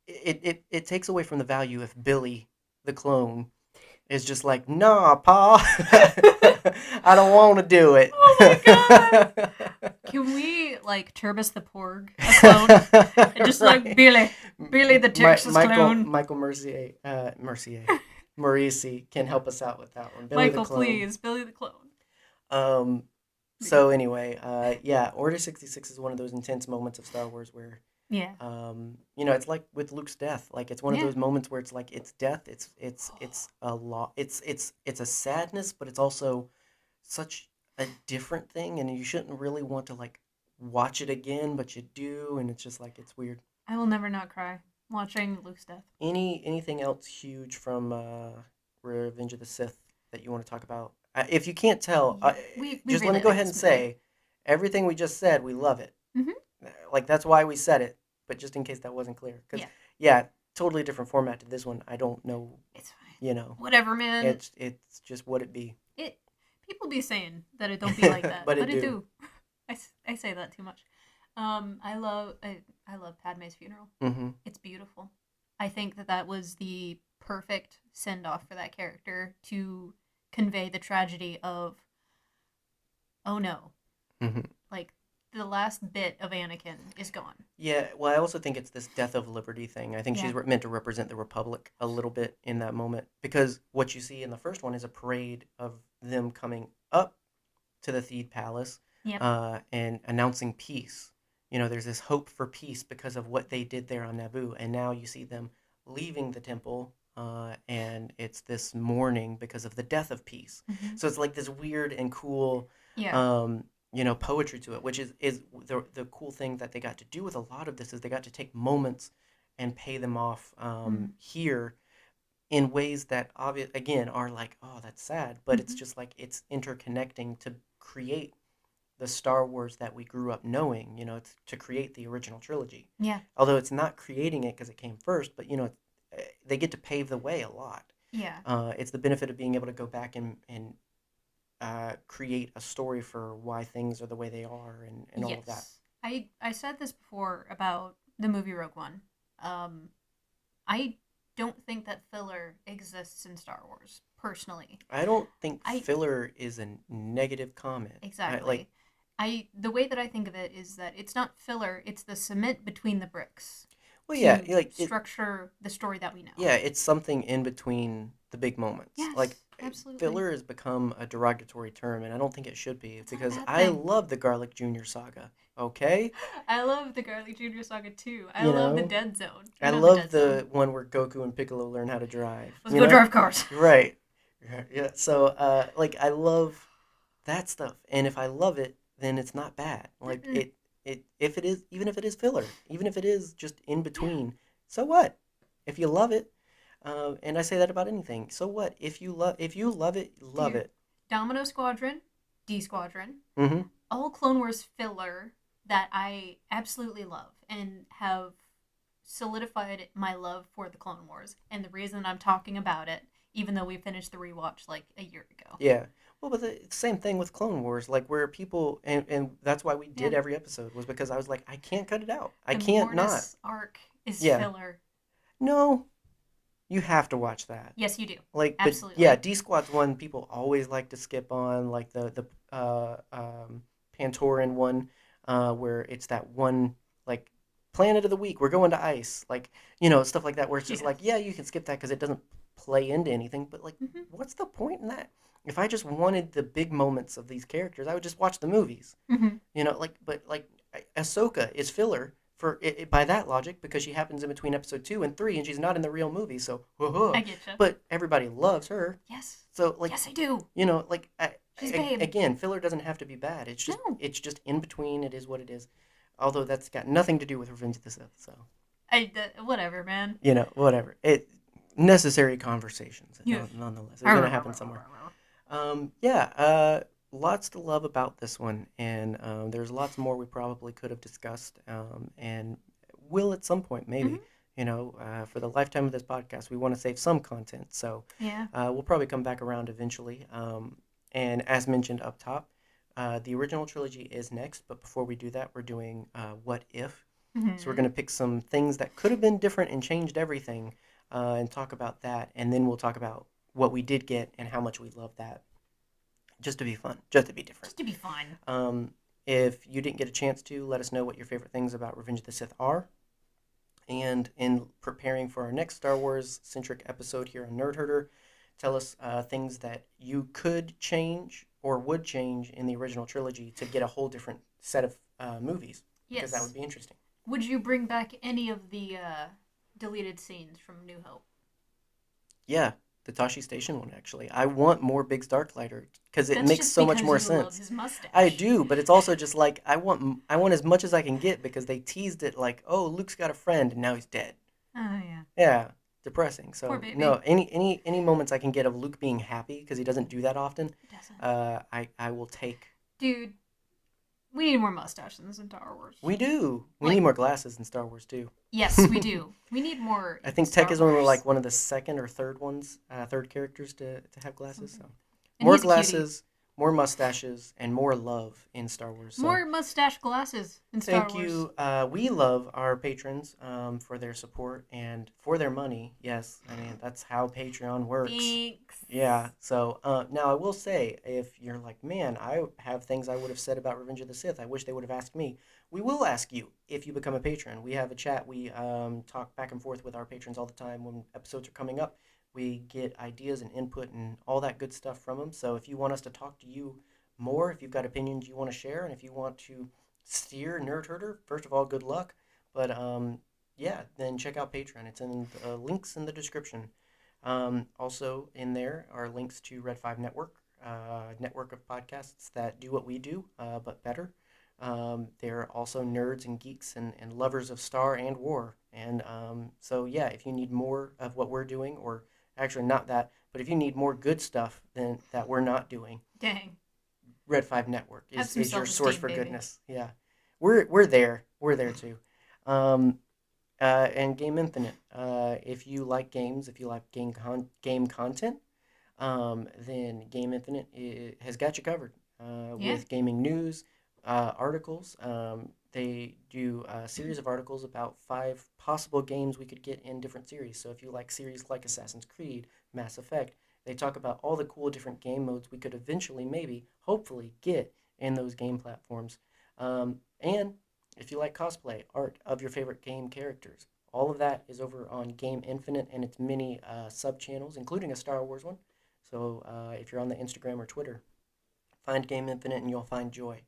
S1: it takes away from the value if Billy, the clone, is just like, nah, pa, I don't want to do it.
S2: Oh my god! Can we like Turbis the Porg, a clone, and just like
S1: Right.
S2: Billy the Texas clone?
S1: Michael Morisi can help us out with that one. Billy the
S2: Michael,
S1: clone.
S2: please, Billy the clone.
S1: Um, so anyway, yeah, Order 66 is one of those intense moments of Star Wars where,
S2: Yeah.
S1: it's like with Luke's death. Like it's one of
S2: Yeah.
S1: those moments where it's like it's death. It's a lot. It's a sadness, but it's also such a different thing, and you shouldn't really want to like watch it again, but you do, and it's just like it's weird.
S2: I will never not cry watching Luke's death.
S1: Anything else huge from Revenge of the Sith that you want to talk about? If you can't tell,
S2: We
S1: just let
S2: really
S1: me go
S2: like
S1: ahead and
S2: this movie.
S1: say everything we just said. We love it.
S2: Mm-hmm.
S1: Like that's why we said it. But just in case that wasn't clear, because yeah, totally different format to this one. I don't know.
S2: It's fine. Whatever, man.
S1: It's just what it be.
S2: It people be saying that it don't be like that,
S1: but
S2: it
S1: do.
S2: do. I say that too much. I love Padme's funeral.
S1: Mm-hmm.
S2: It's beautiful. I think that was the perfect send off for that character to convey the tragedy of, oh no,
S1: Mm-hmm.
S2: like the last bit of Anakin is gone.
S1: Yeah, well, I also think it's this death of liberty thing. I think she's
S2: Yeah.
S1: meant to represent the Republic a little bit in that moment because what you see in the first one is a parade of them coming up to the Theed Palace
S2: Yep.
S1: And announcing peace. There's this hope for peace because of what they did there on Naboo, and now you see them leaving the temple, and it's this mourning because of the death of peace.
S2: Mm-hmm.
S1: So it's like this weird and cool.
S2: Yeah.
S1: Poetry to it, which is the cool thing that they got to do with a lot of this is they got to take moments and pay them off here in ways that again are like, oh, that's sad, but it's just like it's interconnecting to create the Star Wars that we grew up knowing. It's to create the original trilogy.
S2: Yeah.
S1: Although it's not creating it because it came first, but they get to pave the way a lot.
S2: Yeah.
S1: It's the benefit of being able to go back and create a story for why things are the way they are and all of that.
S2: Yes. I said this before about the movie Rogue One. I don't think that filler exists in Star Wars, personally.
S1: I don't think
S2: I
S1: filler is a negative comment.
S2: Exactly. The way that I think of it is that it's not filler, it's the cement between the bricks
S1: Well, yeah,
S2: to structure the story that we know.
S1: Yeah, it's something in between the big moments.
S2: Yes,
S1: Like
S2: absolutely.
S1: filler has become a derogatory term, and I don't think it should be,
S2: It's
S1: because
S2: not a bad
S1: I
S2: thing.
S1: love the Garlic Jr. saga. Okay,
S2: I love the Garlic Jr. Saga too. I
S1: you
S2: love the
S1: know,
S2: Dead Zone.
S1: I
S2: The
S1: love
S2: Dead Zone.
S1: the one where Goku and Piccolo learn how to drive.
S2: Let's go drive cars.
S1: Right? Yeah. So, like, I love that stuff, and if I love it, then it's not bad. Like if it is, even if it is filler, even if it is just in between, so what? If you love it, and I say that about anything. So what? If you love it, love
S2: Dude,
S1: it.
S2: Domino Squadron, D Squadron,
S1: Mm-hmm.
S2: all Clone Wars filler that I absolutely love and have solidified my love for the Clone Wars. And the reason I'm talking about it, even though we finished the rewatch like a year ago.
S1: Yeah. Well, but the same thing with Clone Wars, like where people, and that's why we did
S2: Yeah.
S1: every episode, was because I was like, I can't cut it out. I
S2: The
S1: can't not.
S2: Mortis arc is
S1: Yeah.
S2: filler.
S1: No, you have to watch that.
S2: Yes, you do.
S1: Like, but yeah,
S2: Absolutely.
S1: D Squad's one people always like to skip on, like the Pantoran one, where it's that one like planet of the week. We're going to ice, like stuff like that, where it's just like,
S2: Yes.
S1: yeah, you can skip that because it doesn't play into anything. But like,
S2: Mm-hmm.
S1: what's the point in that? If I just wanted the big moments of these characters, I would just watch the movies.
S2: Mm-hmm.
S1: But Ahsoka is filler for it by that logic because she happens in between episode 2 and 3, and she's not in the real movie. So,
S2: I get you.
S1: but everybody loves her.
S2: Yes.
S1: So, like,
S2: Yes, I do. She's babe.
S1: again, filler doesn't have to be bad.
S2: No.
S1: It's just in between. It is what it is. Although that's got nothing to do with Revenge of the Sith. So,
S2: Whatever, man.
S1: whatever. Necessary conversations,
S2: Yes.
S1: nonetheless. It's gonna happen somewhere. Yeah. Lots to love about this one, and there's lots more we probably could have discussed, and will at some point maybe. For the lifetime of this podcast, we want to save some content, so
S2: Yeah.
S1: we'll probably come back around eventually. And as mentioned up top, the original trilogy is next, but before we do that, we're doing What If. So we're going to pick some things that could have been different and changed everything, and talk about that, and then we'll talk about what we did get and how much we love that. Just to be fun, just to be different.
S2: Just to be fun.
S1: If you didn't get a chance to, let us know what your favorite things about Revenge of the Sith are. And in preparing for our next Star Wars centric episode here on Nerd Herder, tell us things that you could change or would change in the original trilogy to get a whole different set of movies.
S2: Yes.
S1: Because that would be interesting.
S2: Would you bring back any of the deleted scenes from New Hope?
S1: Yeah, the Tashi Station one, actually. I want more Biggs Darklighter because it
S2: That's
S1: makes
S2: just
S1: so much
S2: because
S1: more
S2: you
S1: sense.
S2: love his mustache.
S1: I do, but it's also just like I want as much as I can get because they teased it like, oh, Luke's got a friend and now he's dead.
S2: Oh yeah.
S1: Yeah, depressing. So
S2: Poor baby.
S1: no, any moments I can get of Luke being happy because he doesn't do that often.
S2: He doesn't.
S1: I will take.
S2: Dude, we need more mustaches in Star Wars.
S1: We do. We need more glasses in Star Wars too.
S2: Yes, we do. We need more.
S1: I think Tech is only like one of the second or third ones, third characters to have glasses. So
S2: And
S1: more
S2: he's a
S1: glasses, more mustaches, and more love in Star Wars. So
S2: more mustache glasses in Star Wars.
S1: thank you. We love our patrons for their support and for their money. Yes, I mean that's how Patreon works.
S2: Thanks.
S1: Yeah. So now I will say, if you're like, man, I have things I would have said about Revenge of the Sith. I wish they would have asked me. We will ask you if you become a patron. We have a chat. We talk back and forth with our patrons all the time when episodes are coming up. We get ideas and input and all that good stuff from them. So if you want us to talk to you more, if you've got opinions you want to share, and if you want to steer Nerd Herder, first of all, good luck. But yeah, then check out Patreon. It's in the links in the description. Also in there are links to Red5 Network, network of podcasts that do what we do, but better. They're also nerds and geeks and lovers of Star and War. And so, yeah, if you need more of what we're doing, or actually not that, but if you need more good stuff than that we're not doing,
S2: Dang.
S1: Red5 Network
S2: Have some
S1: is your source
S2: self-esteem,
S1: for
S2: baby.
S1: goodness. Yeah, we're there. We're there too. Um, and Game Infinite. If you like games, if you like game content, then Game Infinite has got you covered
S2: Yeah.
S1: with gaming news, articles. They do a series of articles about 5 possible games we could get in different series. So if you like series like Assassin's Creed, Mass Effect, they talk about all the cool different game modes we could eventually, maybe, hopefully, get in those game platforms. And if you like cosplay, art of your favorite game characters, all of that is over on Game Infinite and its many sub channels, including a Star Wars one. So if you're on the Instagram or Twitter, find Game Infinite and you'll find joy.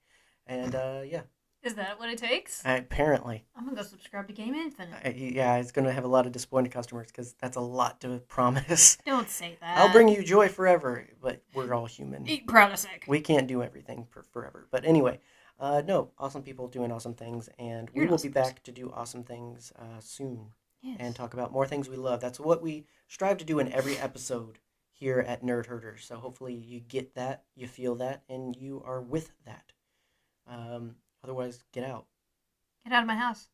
S1: And yeah,
S2: Is that what it takes?
S1: apparently,
S2: I'm gonna go subscribe to Game Infinite.
S1: yeah, it's going to have a lot of disappointed customers because that's a lot to promise.
S2: Don't say
S1: I'll
S2: that.
S1: bring you joy forever, but we're all human.
S2: Eat sick.
S1: We can't do everything forever. But anyway, no, awesome people doing awesome things, and
S2: You're
S1: we
S2: an
S1: will be
S2: awesome person.
S1: back to do awesome things soon and
S2: Yes.
S1: talk about more things we love. That's what we strive to do in every episode here at Nerd Herders. So hopefully you get that, you feel that, and you are with that. Otherwise, get out.
S2: Get out of my house.